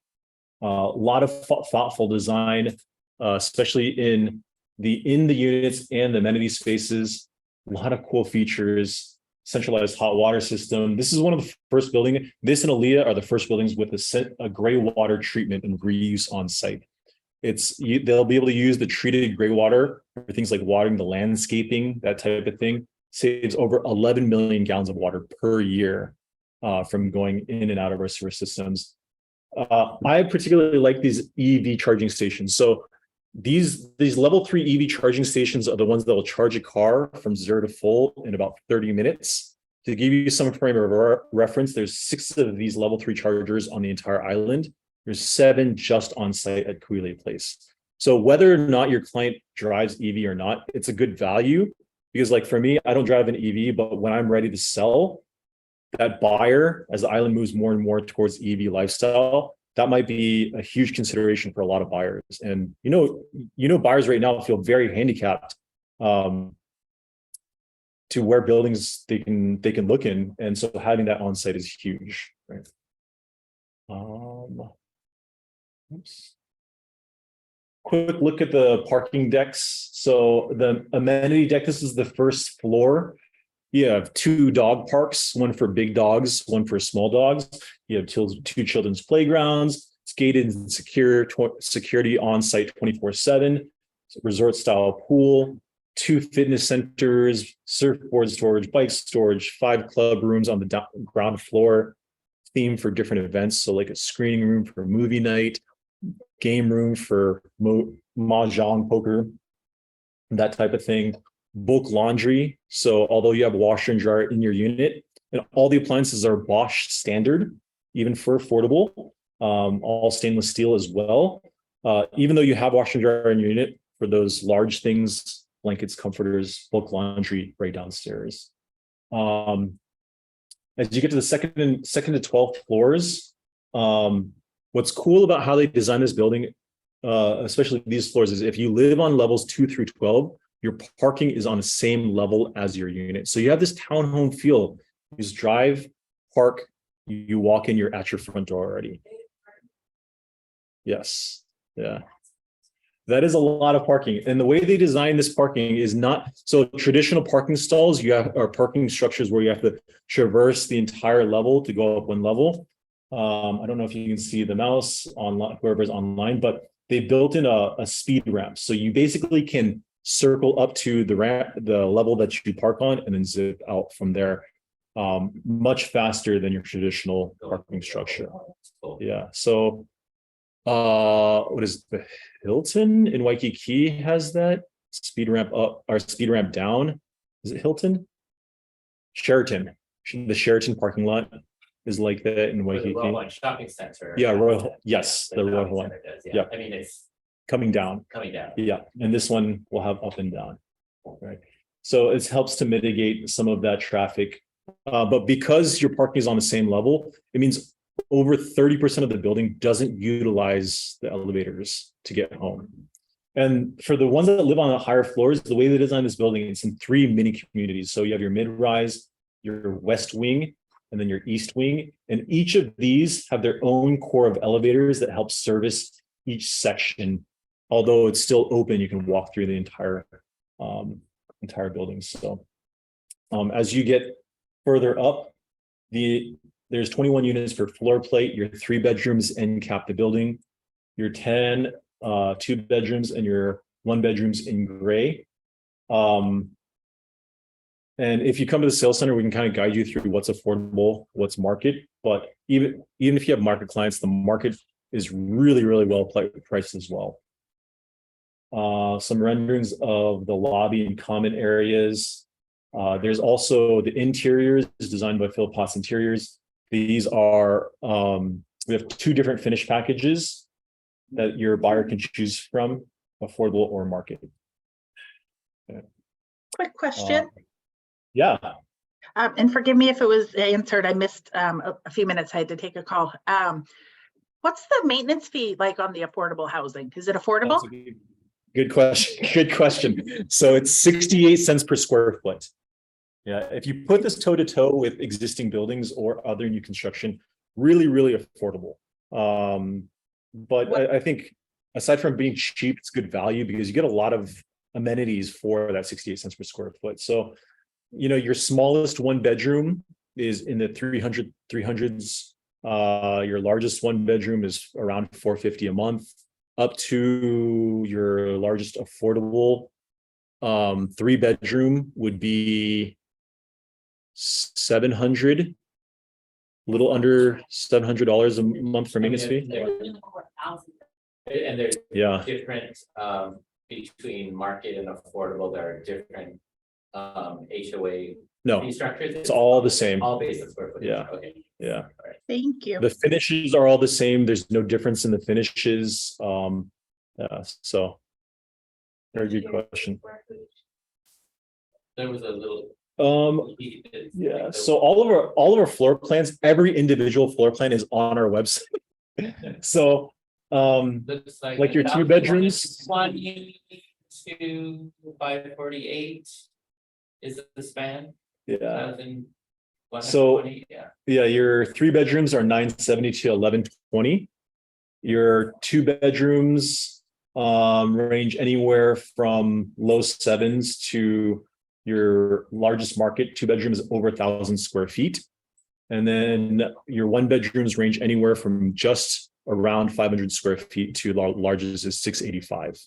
[SPEAKER 1] A lot of thoughtful design, especially in the units and the amenity spaces. A lot of cool features, centralized hot water system. This is one of the first buildings. This and Alita are the first buildings with a gray water treatment and reuse on site. They'll be able to use the treated gray water for things like watering the landscaping, that type of thing. Saves over 11 million gallons of water per year from going in and out of our sewer systems. I particularly like these EV charging stations. So these level 3 EV charging stations are the ones that will charge a car from 0 to full in about 30 minutes. To give you some frame of reference, there's 6 of these level 3 chargers on the entire island. There's 7 just on site at Kuilei Place. So whether or not your client drives EV or not, it's a good value because like for me, I don't drive an EV, but when I'm ready to sell, that buyer, as the island moves more and more towards EV lifestyle, that might be a huge consideration for a lot of buyers. And buyers right now feel very handicapped to where buildings they can look in, and so having that on site is huge. Right. Oops. Quick look at the parking decks. So the amenity deck, this is the first floor. You have 2 dog parks, one for big dogs, one for small dogs. You have 2 children's playgrounds. It's gated and security on site 24/7. Resort style pool, 2 fitness centers, surfboard storage, bike storage, 5 club rooms on the ground floor, theme for different events. So like a screening room for movie night, game room for mahjong, poker, that type of thing. Bulk laundry. So although you have a washer and dryer in your unit, and all the appliances are Bosch standard, even for affordable, all stainless steel as well. Even though you have washer and dryer in your unit, for those large things, blankets, comforters, bulk laundry right downstairs. As you get to the second to 12th floors, What's cool about how they designed this building, especially these floors, is if you live on levels 2 through 12, your parking is on the same level as your unit. So you have this townhome feel. You just drive, park, you walk in, you're at your front door already. Yes. Yeah. That is a lot of parking. And the way they design this parking is not so traditional parking stalls, you have are parking structures where you have to traverse the entire level to go up one level. I don't know if you can see the mouse online, whoever's online, but they built in a speed ramp. So you basically can circle up to the ramp, the level that you park on, and then zip out from there, much faster than your traditional parking structure. Yeah. So what is the Hilton in Waikiki has that speed ramp up or speed ramp down? Is it Hilton? Sheraton. The Sheraton parking lot is like that in
[SPEAKER 2] Or the
[SPEAKER 1] Waikiki.
[SPEAKER 2] Royal One Shopping Center.
[SPEAKER 1] Yeah, Royal. Yes, the Royal
[SPEAKER 2] shopping
[SPEAKER 1] one
[SPEAKER 2] center does,
[SPEAKER 1] Yeah.
[SPEAKER 2] I mean, it's
[SPEAKER 1] coming down.
[SPEAKER 2] coming down.
[SPEAKER 1] Yeah, and this one will have up and down. Right. So it helps to mitigate some of that traffic. But because your parking is on the same level, it means over 30% of the building doesn't utilize the elevators to get home. And for the ones that live on the higher floors, the way they design this building, it's in 3 mini communities. So you have your mid-rise, your west wing, and then your east wing. And each of these have their own core of elevators that help service each section. Although it's still open, you can walk through the entire building. So as you get further up, there's 21 units per floor plate. Your 3 bedrooms end cap the building. Your 10 2 bedrooms and your 1 bedrooms in gray. And if you come to the sales center, we can kind of guide you through what's affordable, what's market. But even if you have market clients, the market is really, really well priced as well. Some renderings of the lobby and common areas. There's also the interiors designed by Phil Potts Interiors. These are, we have 2 different finish packages that your buyer can choose from, affordable or market. Okay.
[SPEAKER 6] Quick question,
[SPEAKER 1] Yeah.
[SPEAKER 6] and forgive me if it was answered. I missed a few minutes. I had to take a call. What's the maintenance fee like on the affordable housing? Is it affordable?
[SPEAKER 1] Good question. Good question. So it's 68 cents per square foot. Yeah. If you put this toe to toe with existing buildings or other new construction, really, really affordable. But I think aside from being cheap, it's good value because you get a lot of amenities for that 68 cents per square foot. So, your smallest 1 bedroom is in the 300s. Your largest 1 bedroom is around $450 a month, up to your largest affordable 3 bedroom would be 700, a little under $700 a month for maintenance fee.
[SPEAKER 2] And there's
[SPEAKER 1] Yeah.
[SPEAKER 2] different between market and affordable, there are different HOA
[SPEAKER 1] No,
[SPEAKER 2] fee structures.
[SPEAKER 1] it's all the same.
[SPEAKER 2] All based on square footage.
[SPEAKER 1] Yeah.
[SPEAKER 2] Okay.
[SPEAKER 1] Yeah.
[SPEAKER 6] Thank you.
[SPEAKER 1] The finishes are all the same. There's no difference in the finishes. So very good question.
[SPEAKER 2] There was a little.
[SPEAKER 1] Yeah. So all of our floor plans, every individual floor plan is on our website. So
[SPEAKER 2] Looks
[SPEAKER 1] like your 2 bedrooms.
[SPEAKER 2] 548 is the span.
[SPEAKER 1] Yeah.
[SPEAKER 2] 1,120,
[SPEAKER 1] So
[SPEAKER 2] yeah.
[SPEAKER 1] yeah, your 3 bedrooms are 970 to 1120. Your 2 bedrooms range anywhere from low 7s to your largest market 2 bedrooms over 1,000 square feet. And then your 1 bedrooms range anywhere from just around 500 square feet to largest is 685.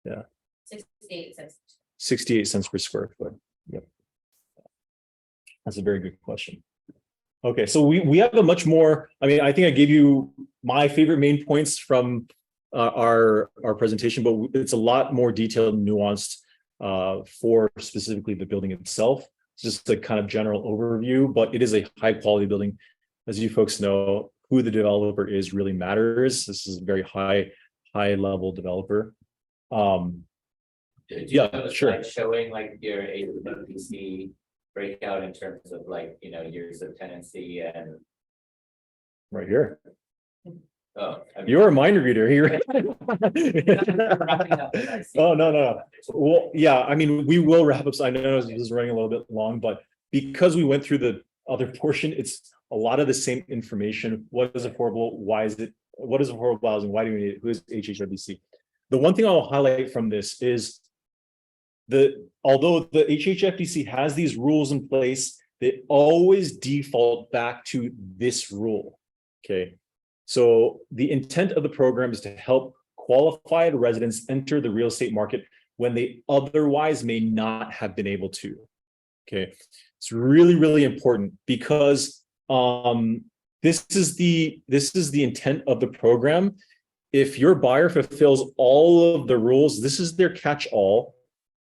[SPEAKER 1] Yeah.
[SPEAKER 4] 68 cents.
[SPEAKER 1] 68 cents per square foot. Yep. That's a very good question. Okay, so we have a much more, I think I gave you my favorite main points from our presentation, but it's a lot more detailed and nuanced for specifically the building itself. It's just a kind of general overview, but it is a high quality building. As you folks know, who the developer is really matters. This is a very high level developer. Yeah, sure.
[SPEAKER 2] Showing like your HHFDC breakout in terms of years of tenancy and
[SPEAKER 1] Right here.
[SPEAKER 2] Oh, I mean,
[SPEAKER 1] You're a mind reader here.
[SPEAKER 5] Wrapping up, I see.
[SPEAKER 1] Oh, no. Well, yeah, I mean, we will wrap up. So I know this is running a little bit long, but because we went through the other portion, it's a lot of the same information. What is affordable? Why is it? What is affordable housing? Why do we need it? Who is HHFDC? The one thing I'll highlight from this is although the HHFDC has these rules in place, they always default back to this rule. Okay. So the intent of the program is to help qualified residents enter the real estate market when they otherwise may not have been able to. Okay. It's really, really important because this is the intent of the program. If your buyer fulfills all of the rules, this is their catch-all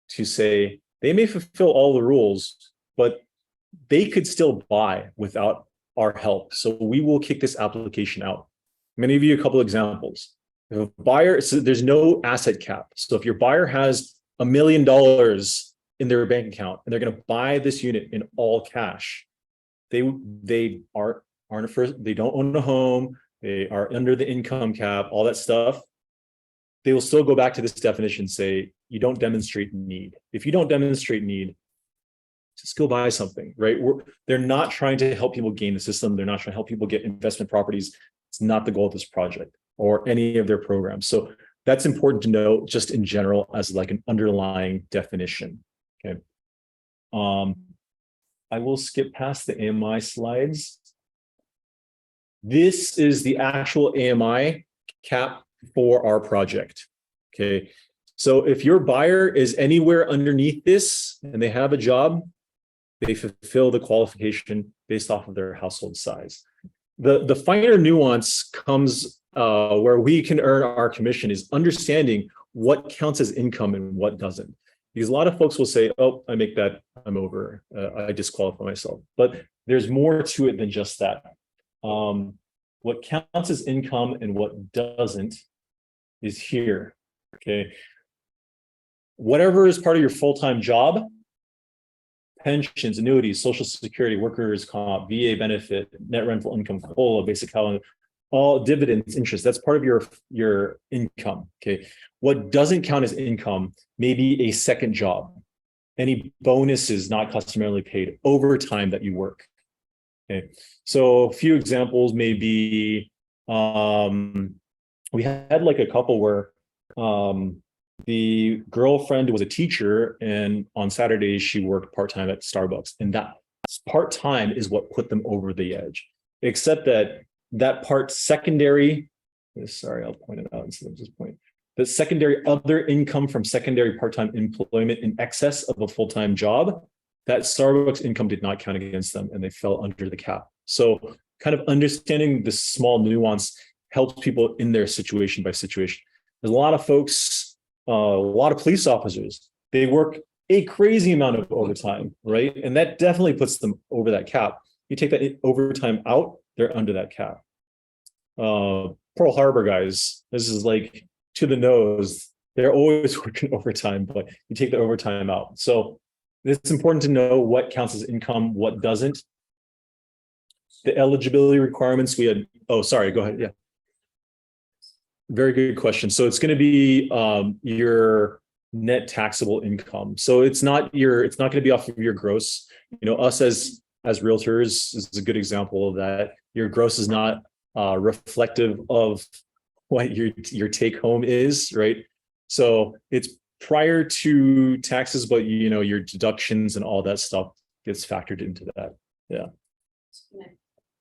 [SPEAKER 1] to say they may fulfill all the rules, but they could still buy without our help. So we will kick this application out. I'm going to give you a couple examples. If a buyer, so there's no asset cap. So if your buyer has $1 million in their bank account and they're going to buy this unit in all cash, they aren't first, they don't own a home, they are under the income cap, all that stuff. They will still go back to this definition, say you don't demonstrate need. If you don't demonstrate need, just go buy something, right? They're not trying to help people gain the system. They're not trying to help people get investment properties. It's not the goal of this project or any of their programs. So that's important to know just in general as like an underlying definition. Okay. I will skip past the AMI slides. This is the actual AMI cap for our project. Okay. So if your buyer is anywhere underneath this and they have a job, they fulfill the qualification based off of their household size. The finer nuance comes where we can earn our commission is understanding what counts as income and what doesn't. Because a lot of folks will say, oh, I make that, I'm over, I disqualify myself. But there's more to it than just that. What counts as income and what doesn't is here, okay? Whatever is part of your full-time job, pensions, annuities, social security, workers' comp, VA benefit, net rental income, COLA, basic housing, all dividends, interest, that's part of your income, okay? What doesn't count as income may be a second job, any bonuses not customarily paid, overtime that you work, okay? So a few examples may be, we had like a couple where the girlfriend was a teacher and on Saturdays she worked part-time at Starbucks, and that part-time is what put them over the edge, except that part secondary, sorry, I'll point it out instead of just point. The secondary other income from secondary part-time employment in excess of a full-time job, that Starbucks income did not count against them and they fell under the cap. So kind of understanding this small nuance helps people in their situation by situation. There's a lot of folks, a lot of police officers, they work a crazy amount of overtime, right? And that definitely puts them over that cap. You take that overtime out, they're under that cap. Pearl Harbor guys, this is like to the nose. They're always working overtime, but you take the overtime out. So it's important to know what counts as income, what doesn't. The eligibility requirements we had, oh, sorry, go ahead, yeah. Very good question. So it's going to be your net taxable income. So it's not going to be off of your gross. You know, us as realtors is a good example of that. Your gross is not reflective of what your take home is, right? So it's prior to taxes, but you know, your deductions and all that stuff gets factored into that. Yeah.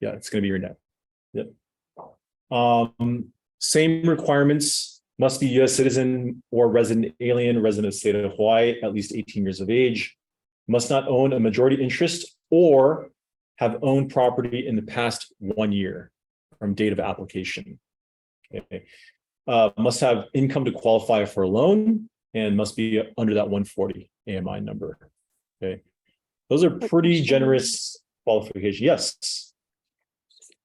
[SPEAKER 1] Yeah, it's going to be your net. Yep. Same requirements, must be U.S. citizen or resident alien, resident of the state of Hawaii, at least 18 years of age, must not own a majority interest or have owned property in the past 1 year from date of application. Okay. Must have income to qualify for a loan and must be under that 140 AMI number. Okay. Those are pretty generous qualifications. Yes.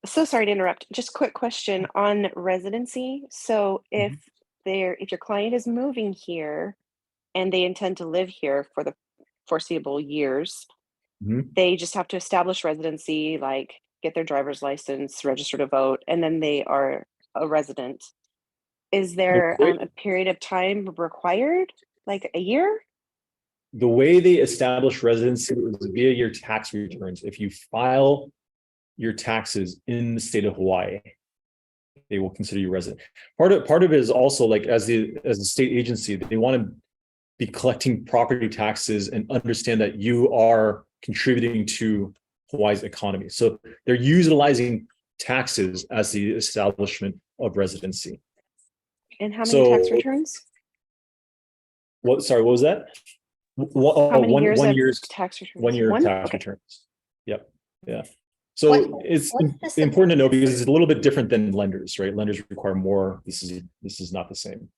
[SPEAKER 7] So sorry to interrupt. Just quick question on residency. So if your client is moving here and they intend to live here for the foreseeable years, they just have to establish residency, like get their driver's license, register to vote, and then they are a resident. Is there
[SPEAKER 1] Wait.
[SPEAKER 7] a period of time required, like a year?
[SPEAKER 1] The way they establish residency is via your tax returns. If you file your taxes in the state of Hawaii, they will consider you resident. Part of it is also like as a state agency, they want to be collecting property taxes and understand that you are contributing to Hawaii's economy. So they're utilizing taxes as the establishment of residency.
[SPEAKER 7] And how many tax
[SPEAKER 1] So-
[SPEAKER 7] returns?
[SPEAKER 1] What? Sorry, what was that?
[SPEAKER 7] How many years
[SPEAKER 1] one
[SPEAKER 7] of
[SPEAKER 1] year's
[SPEAKER 7] tax returns?
[SPEAKER 1] 1 year
[SPEAKER 7] One?
[SPEAKER 1] tax
[SPEAKER 7] Okay.
[SPEAKER 1] returns. Yep. Yeah. So
[SPEAKER 3] What-
[SPEAKER 1] it's
[SPEAKER 3] what's the
[SPEAKER 1] important to know because it's a little bit different than lenders, right? Lenders require more. This is not the same.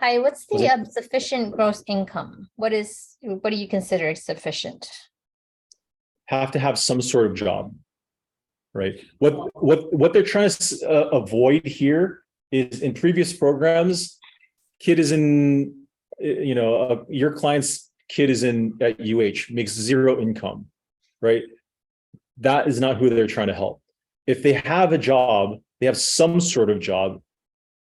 [SPEAKER 3] Hi, what's
[SPEAKER 1] Was
[SPEAKER 3] the
[SPEAKER 1] it-
[SPEAKER 3] sufficient gross income? What do you consider sufficient?
[SPEAKER 1] Have to have some sort of job, right? What they're trying to avoid here is in previous programs, kid is in, your client's kid is in at UH, makes zero income, right? That is not who they're trying to help. If they have a job, they have some sort of job,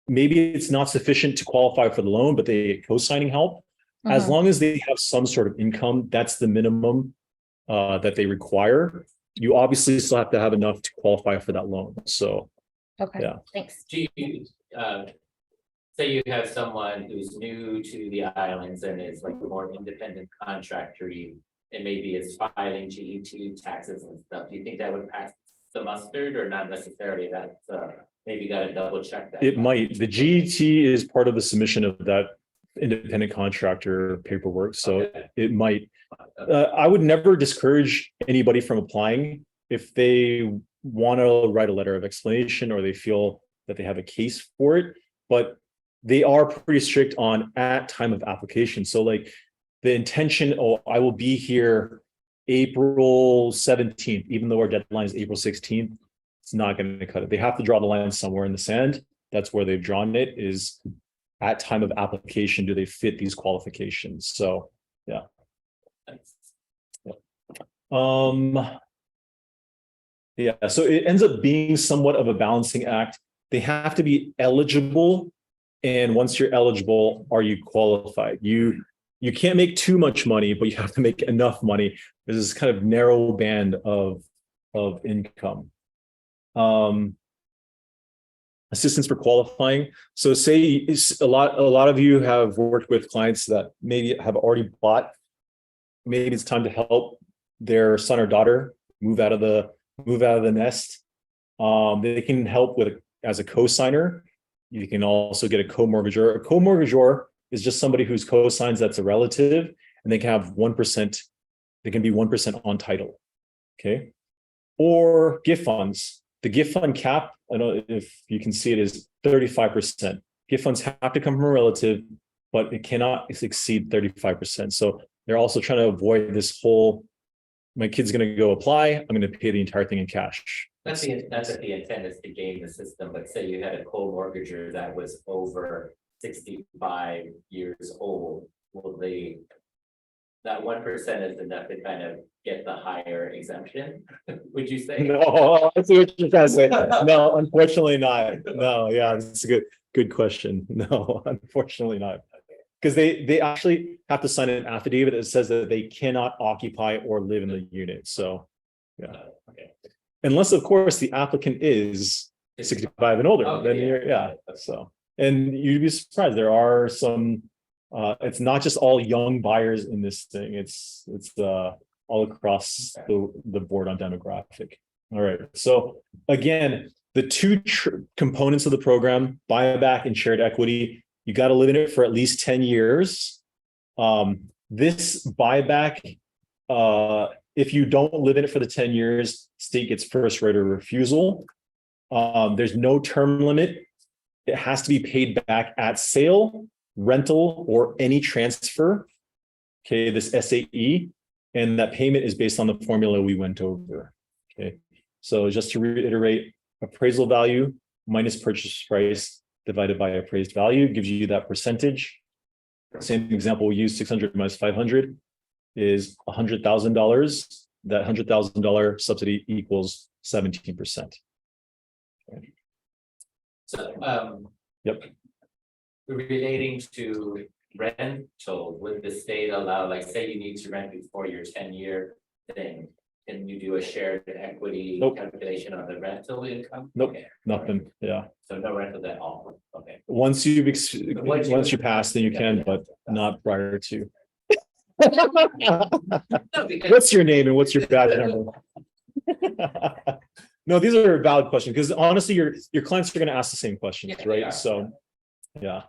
[SPEAKER 1] maybe it's not sufficient to qualify for the loan, but they get co-signing help. As
[SPEAKER 3] Mhm.
[SPEAKER 1] long as they have some sort of income, that's the minimum that they require. You obviously still have to have enough to qualify for that loan. So
[SPEAKER 3] Okay,
[SPEAKER 1] yeah.
[SPEAKER 3] thanks.
[SPEAKER 2] Do you, say you have someone who's new to the islands and is like a more independent contractor, and maybe is filing GE2 taxes and stuff, do you think that would pass the mustard or not necessarily? That's maybe got to double check that.
[SPEAKER 1] It might. The GET is part of the submission of that independent contractor paperwork. So
[SPEAKER 2] Okay.
[SPEAKER 1] it might. I would never discourage anybody from applying if they want to write a letter of explanation or they feel that they have a case for it. But they are pretty strict on at time of application. So like the intention, I will be here April 17th, even though our deadline is April 16th, it's not going to cut it. They have to draw the line somewhere in the sand. That's where they've drawn it, is at time of application, do they fit these qualifications? So yeah. Yeah, so it ends up being somewhat of a balancing act. They have to be eligible, and once you're eligible, are you qualified? You can't make too much money, but you have to make enough money. There's this kind of narrow band of income. Assistance for qualifying. So say a lot of you have worked with clients that maybe have already bought. Maybe it's time to help their son or daughter move out of the nest. They can help with as a co-signer. You can also get a co-mortgagor. A co-mortgagor is just somebody who's co-signs that's a relative, and they can have 1%. They can be 1% on title. Okay. Or gift funds. The gift fund cap, I don't know if you can see it, is 35%. Gift funds have to come from a relative, but it cannot exceed 35%. So they're also trying to avoid this whole, my kid's going to go apply, I'm going to pay the entire thing in cash.
[SPEAKER 2] That's the intent is to game the system, but say you had a co-mortgager that was over 65 years old, will that 1% is enough to kind of get the higher exemption, would you say?
[SPEAKER 1] No, I see what you're trying to say. No, unfortunately not. No, yeah, it's a good question. No, unfortunately not. Because they actually have to sign an affidavit that says that they cannot occupy or live in the unit. So yeah.
[SPEAKER 2] Okay.
[SPEAKER 1] Unless, of course, the applicant is 65 and older,
[SPEAKER 2] Okay,
[SPEAKER 1] then yeah. So, and you'd be surprised. There are some, it's not just all young buyers in this thing. It's all across the board on demographic. All right. So again, the two components of the program, buyback and shared equity, you got to live in it for at least 10 years. This buyback, if you don't live in it for the 10 years, state gets first right of refusal. There's no term limit. It has to be paid back at sale, rental, or any transfer. Okay, this SAE, and that payment is based on the formula we went over. Okay, so just to reiterate, appraisal value minus purchase price divided by appraised value gives you that percentage. Same example we use, 600 minus 500 is $100,000 that $100,000 subsidy equals 17%.
[SPEAKER 2] So,
[SPEAKER 1] Yep.
[SPEAKER 2] relating to rental, would the state allow, like, say you need to rent before your 10-year thing? Can you do a shared equity
[SPEAKER 1] Nope.
[SPEAKER 2] calculation on the rental income?
[SPEAKER 1] Nope.
[SPEAKER 2] Okay.
[SPEAKER 1] Nothing. Yeah.
[SPEAKER 2] So no rental at all, okay.
[SPEAKER 1] Once you pass, then you can, but not prior to.
[SPEAKER 2] No, because
[SPEAKER 1] What's your name and what's your badge number? No, these are valid questions because honestly, your clients are going to ask the same questions,
[SPEAKER 2] Yeah, they
[SPEAKER 1] right?
[SPEAKER 2] are.
[SPEAKER 1] So, yeah.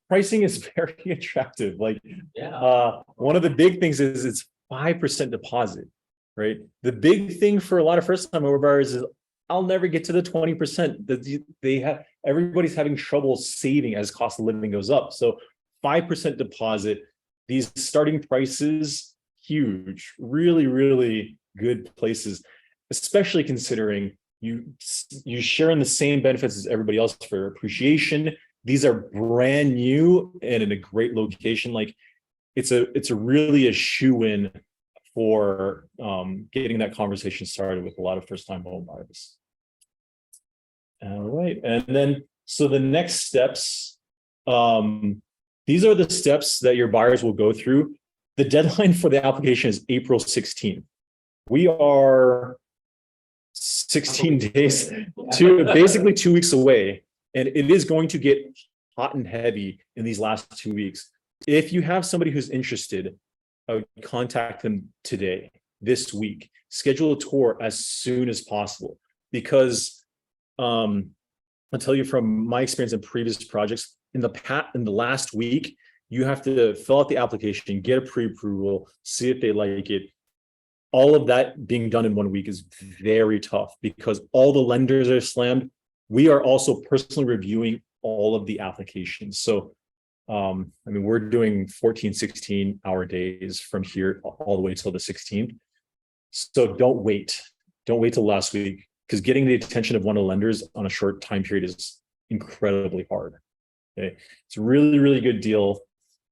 [SPEAKER 1] Pricing is very attractive. Like,
[SPEAKER 2] yeah,
[SPEAKER 1] one of the big things is it's 5% deposit, right? The big thing for a lot of first-time home buyers is I'll never get to the 20% that they have. Everybody's having trouble saving as cost of living goes up. So 5% deposit, these starting prices, huge, really, really good places, especially considering you share in the same benefits as everybody else for appreciation. These are brand new and in a great location. Like it's a really a shoe-in for getting that conversation started with a lot of first-time home buyers. All right, and then so the next steps, these are the steps that your buyers will go through. The deadline for the application is April 16th. We are 16 days to basically 2 weeks away, and it is going to get hot and heavy in these last 2 weeks. If you have somebody who's interested, contact them today, this week, schedule a tour as soon as possible, because I'll tell you from my experience in previous projects, in the last week, you have to fill out the application, get a pre-approval, see if they like it. All of that being done in 1 week is very tough because all the lenders are slammed. We are also personally reviewing all of the applications. So, I mean, we're doing 14, 16-hour days from here all the way till the 16th. So don't wait till last week, because getting the attention of one of the lenders on a short time period is incredibly hard. Okay, it's a really, really good deal.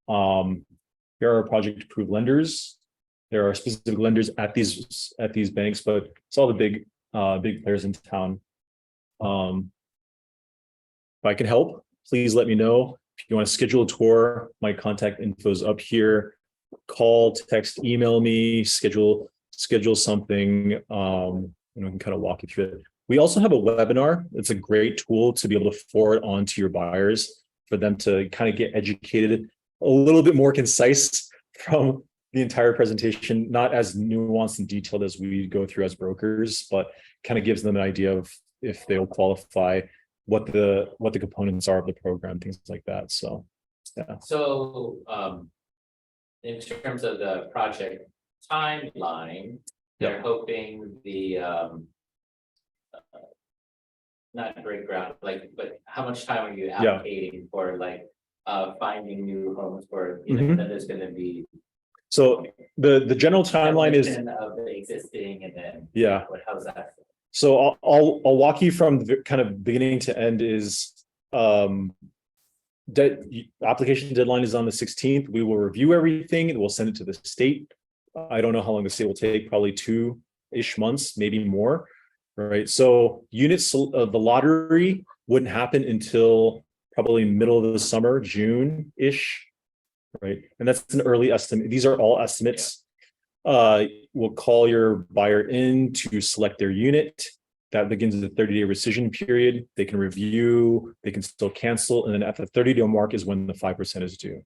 [SPEAKER 1] Here are our project approved lenders. There are specific lenders at these banks, but it's all the big players in town. If I can help, please let me know. If you want to schedule a tour, my contact info is up here. Call, text, email me, schedule something. I can kind of walk you through it. We also have a webinar. It's a great tool to be able to forward on to your buyers for them to kind of get educated, a little bit more concise from the entire presentation, not as nuanced and detailed as we go through as brokers, but kind of gives them an idea of if they'll qualify, what the components are of the program, things like that. So, yeah.
[SPEAKER 2] so, in terms of the project timeline, they're hoping the, not break ground, like, but how much time are you allocating for like, finding new homes for, you know, then there's gonna be.
[SPEAKER 1] So the general timeline is
[SPEAKER 2] of the existing, and then. How's that?
[SPEAKER 1] So I'll walk you from the kind of beginning to end. Is application deadline is on the 16th. We will review everything and we'll send it to the state. I don't know how long the state will take, probably 2-ish months, maybe more. Right. So units of the lottery wouldn't happen until probably middle of the summer, June-ish. Right. And that's an early estimate. These are all estimates. We'll call your buyer in to select their unit. That begins the 30-day rescission period. They can review, they can still cancel. And then at the 30-day mark is when the 5% is due.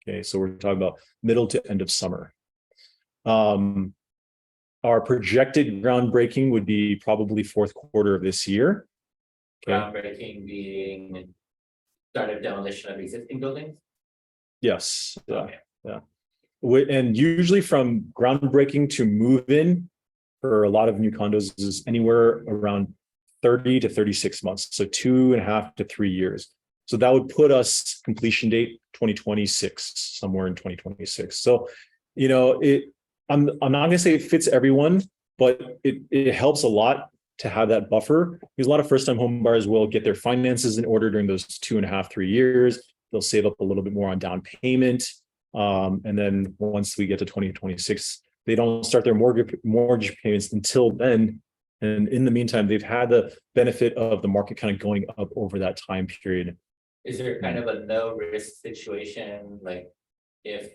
[SPEAKER 1] Okay. So we're talking about middle to end of summer. Our projected groundbreaking would be probably fourth quarter of this year. Okay.
[SPEAKER 2] Groundbreaking being start of demolition of existing buildings?
[SPEAKER 1] Yes.
[SPEAKER 2] Okay.
[SPEAKER 1] Yeah. And usually from groundbreaking to move in for a lot of new condos is anywhere around 30 to 36 months. So 2.5 to 3 years. So that would put us completion date 2026, somewhere in 2026. So, you know, I'm not going to say it fits everyone, but it helps a lot to have that buffer, because a lot of first-time home buyers will get their finances in order during those 2.5, 3 years. They'll save up a little bit more on down payment. And then once we get to 2026, they don't start their mortgage payments until then. And in the meantime, they've had the benefit of the market kind of going up over that time period.
[SPEAKER 2] Is there kind of a no risk situation, like if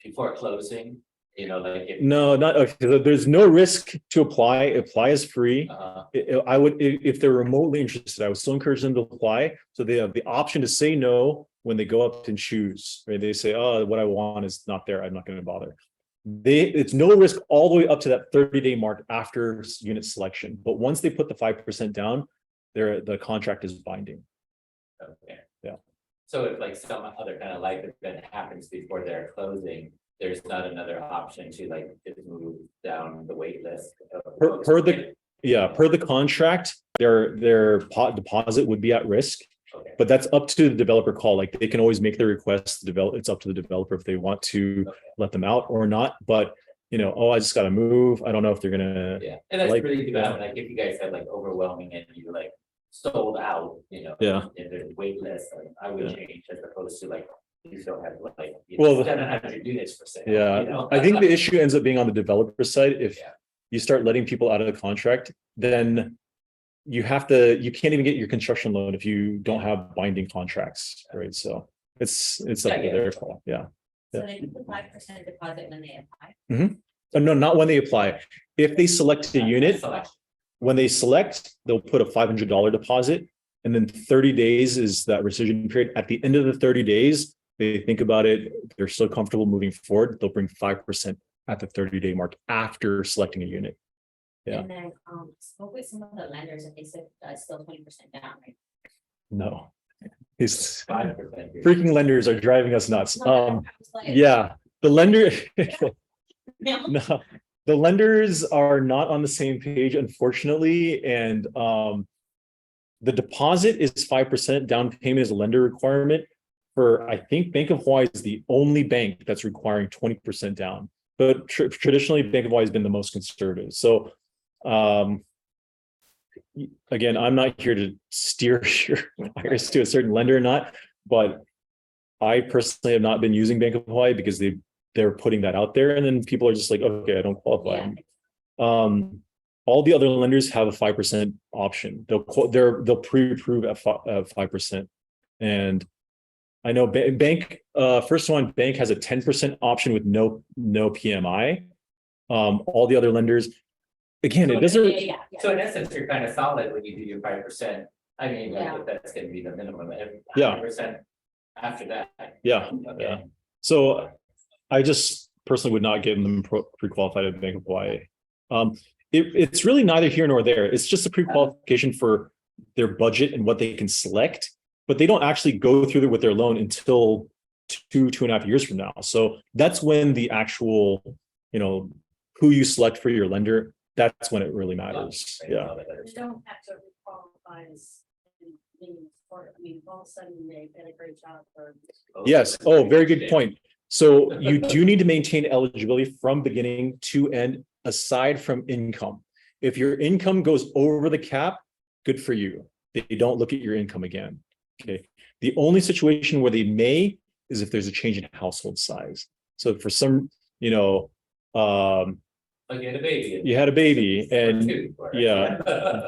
[SPEAKER 2] before closing, you know, like if.
[SPEAKER 1] No, not okay. There's no risk to apply. Apply is free.
[SPEAKER 2] Uh,
[SPEAKER 1] I would, if they're remotely interested, I would still encourage them to apply. So they have the option to say no when they go up and choose, right? They say, oh, what I want is not there. I'm not going to bother. It's no risk all the way up to that 30-day mark after unit selection. But once they put the 5% down, the contract is binding.
[SPEAKER 2] okay.
[SPEAKER 1] Yeah.
[SPEAKER 2] So if like some other kind of life event happens before they're closing, there's not another option to like just move down the wait list.
[SPEAKER 1] Per the contract, their deposit would be at risk.
[SPEAKER 2] Okay.
[SPEAKER 1] But that's up to the developer call. Like they can always make the request to develop. It's up to the developer if they want to let them out or not. But you know, oh, I just got to move. I don't know if they're gonna.
[SPEAKER 2] Yeah, and that's
[SPEAKER 1] like,
[SPEAKER 2] really bad. Like if you guys had like overwhelming and you like sold out, you know.
[SPEAKER 1] Yeah.
[SPEAKER 2] In the wait list, I would change as opposed to like you still have like
[SPEAKER 1] Well,
[SPEAKER 2] 700 units for sale.
[SPEAKER 1] Yeah,
[SPEAKER 2] you know?
[SPEAKER 1] I think the issue ends up being on the developer side. If
[SPEAKER 2] Yeah.
[SPEAKER 1] you start letting people out of the contract, then you can't even get your construction loan if you don't have binding contracts, right? So it's up to their call. Yeah.
[SPEAKER 4] So they put the 5% deposit when they apply.
[SPEAKER 1] No, not when they apply. If they select a unit,
[SPEAKER 2] Selection.
[SPEAKER 1] when they select, they'll put a $500 deposit, and then 30 days is that rescission period. At the end of the 30 days, they think about it, they're still comfortable moving forward, they'll bring 5% at the 30-day mark after selecting a unit. Yeah.
[SPEAKER 4] And then spoke with some of the lenders and they said still 20% down, right?
[SPEAKER 1] No. These
[SPEAKER 2] 5%.
[SPEAKER 1] freaking lenders are driving us nuts.
[SPEAKER 4] No, I was like,
[SPEAKER 1] Yeah, the lender,
[SPEAKER 4] no.
[SPEAKER 1] no, the lenders are not on the same page, unfortunately, and the deposit is 5%, down payment is a lender requirement. For, I think Bank of Hawaii is the only bank that's requiring 20% down, but traditionally Bank of Hawaii has been the most conservative. So again, I'm not here to steer your buyers to a certain lender or not, but I personally have not been using Bank of Hawaii because they're putting that out there, and then people are just like, okay, I don't qualify.
[SPEAKER 4] Yeah.
[SPEAKER 1] All the other lenders have a 5% option. They'll pre-approve at 5%, and I know bank has a 10% option with no PMI. All the other lenders, again, it doesn't.
[SPEAKER 4] Yeah.
[SPEAKER 2] So in essence, you're kind of solid when you do your 5%. I mean, like,
[SPEAKER 4] Yeah.
[SPEAKER 2] if that's gonna be the minimum,
[SPEAKER 1] Yeah.
[SPEAKER 2] 5% after that.
[SPEAKER 1] Yeah.
[SPEAKER 2] Okay.
[SPEAKER 1] Yeah. So I just personally would not get them pre-qualified at Bank of Hawaii. It's really neither here nor there. It's just a pre-qualification for their budget and what they can select, but they don't actually go through with their loan until 2.5 years from now. So that's when the actual, who you select for your lender, that's when it really matters. Yeah.
[SPEAKER 4] You don't have to qualify as all of a sudden they get a great job for.
[SPEAKER 1] Yes. Oh, very good point. So you do need to maintain eligibility from beginning to end, aside from income. If your income goes over the cap, good for you. They don't look at your income again. Okay. The only situation where they may is if there's a change in household size. So for some,
[SPEAKER 2] Like you had a baby.
[SPEAKER 1] you had a baby and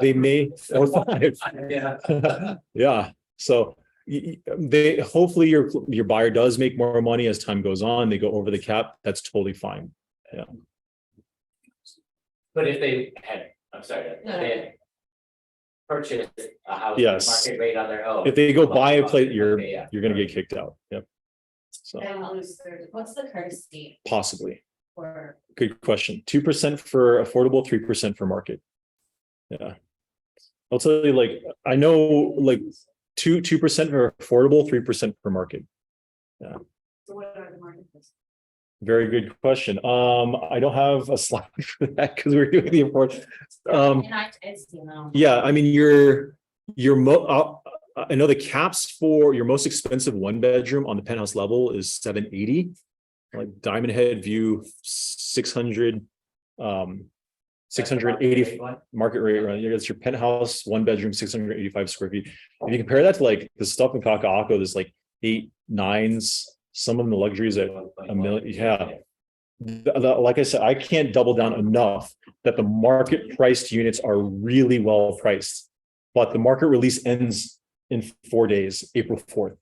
[SPEAKER 1] they may, or 5.
[SPEAKER 2] Yeah.
[SPEAKER 1] Yeah. So they hopefully your buyer does make more money as time goes on. They go over the cap. That's totally fine. Yeah.
[SPEAKER 2] But if they had, I'm sorry, if they had purchased a house,
[SPEAKER 1] Yes.
[SPEAKER 2] market rate on their own.
[SPEAKER 1] If they go buy a plate,
[SPEAKER 2] Okay, yeah.
[SPEAKER 1] you're gonna get kicked out. Yep. So
[SPEAKER 4] What's the courtesy
[SPEAKER 1] possibly.
[SPEAKER 4] for?
[SPEAKER 1] Good question. 2% for affordable, 3% for market. Yeah. I'll tell you, like, I know like 2% for affordable, 3% for market.
[SPEAKER 4] So what are the markets?
[SPEAKER 1] Very good question. I don't have a slide for that because we're doing the import.
[SPEAKER 4] And it's,
[SPEAKER 1] Yeah, I mean, I know the caps for your most expensive 1-bedroom on the penthouse level is $780. Like Diamond Head View 600, 680 market rate. Right, it's your penthouse 1-bedroom 685 square feet. If you compare that to like the stuff in Kaka'ako, there's like 8, 9s. Some of them the luxuries at $1 million. Yeah. like I said, I can't double down enough that the market priced units are really well priced, but the market release ends in 4 days, April 4th.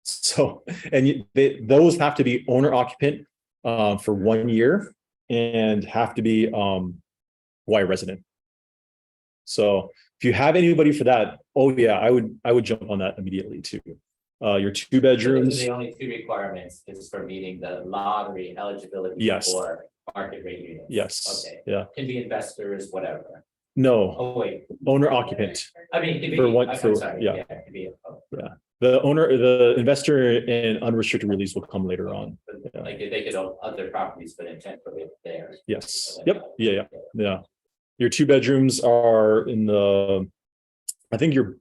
[SPEAKER 1] So, and those have to be owner occupant for 1 year and have to be Hawaii resident. So if you have anybody for that, oh yeah, I would jump on that immediately too. Your 2 bedrooms.
[SPEAKER 2] The only 2 requirements is for meeting the lottery eligibility.
[SPEAKER 1] Yes.
[SPEAKER 2] For market rate units.
[SPEAKER 1] Yes.
[SPEAKER 2] Okay.
[SPEAKER 1] Yeah.
[SPEAKER 2] Can be investors, whatever.
[SPEAKER 1] No,
[SPEAKER 2] Oh, wait.
[SPEAKER 1] owner occupant.
[SPEAKER 2] I mean, it could be,
[SPEAKER 1] For what-
[SPEAKER 2] I'm
[SPEAKER 1] for-
[SPEAKER 2] sorry,
[SPEAKER 1] yeah.
[SPEAKER 2] it could be.
[SPEAKER 1] The investor and unrestricted release will come later on. Yeah.
[SPEAKER 2] Like they could own other properties, but intent for it there.
[SPEAKER 1] Yes. Yep. Yeah. Your 2 bedrooms are in the, I think your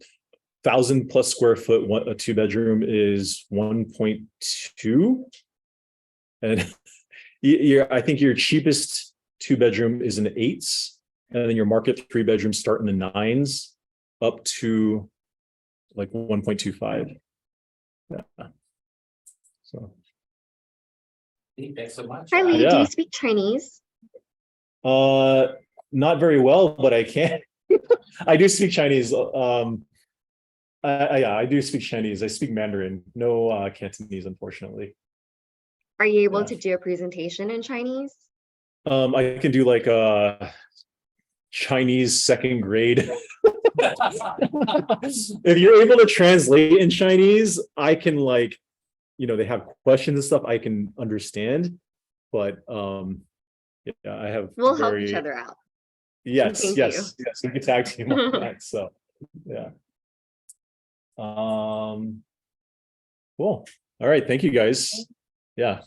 [SPEAKER 1] 1,000+ square foot, a 2 bedroom is 1.2. And I think your cheapest 2 bedroom is in the 8s. And then your market 3 bedrooms start in the 9s up to like 1.25. Yeah. So.
[SPEAKER 2] Thanks so much.
[SPEAKER 8] Hi, Lee. Do
[SPEAKER 1] Yeah.
[SPEAKER 8] you speak Chinese?
[SPEAKER 1] Not very well, but I can. I do speak Chinese. I do speak Chinese. I speak Mandarin. No Cantonese, unfortunately.
[SPEAKER 8] Are you able
[SPEAKER 1] Yeah.
[SPEAKER 8] to do a presentation in Chinese?
[SPEAKER 1] I can do like Chinese 2nd grade. If you're able to translate in Chinese, I can like, they have questions and stuff I can understand, but yeah, I have.
[SPEAKER 8] We'll help each other out.
[SPEAKER 1] Yes,
[SPEAKER 8] Thank
[SPEAKER 1] yes, we can tag team on that. So, yeah. Cool. All right. Thank you guys. Yeah.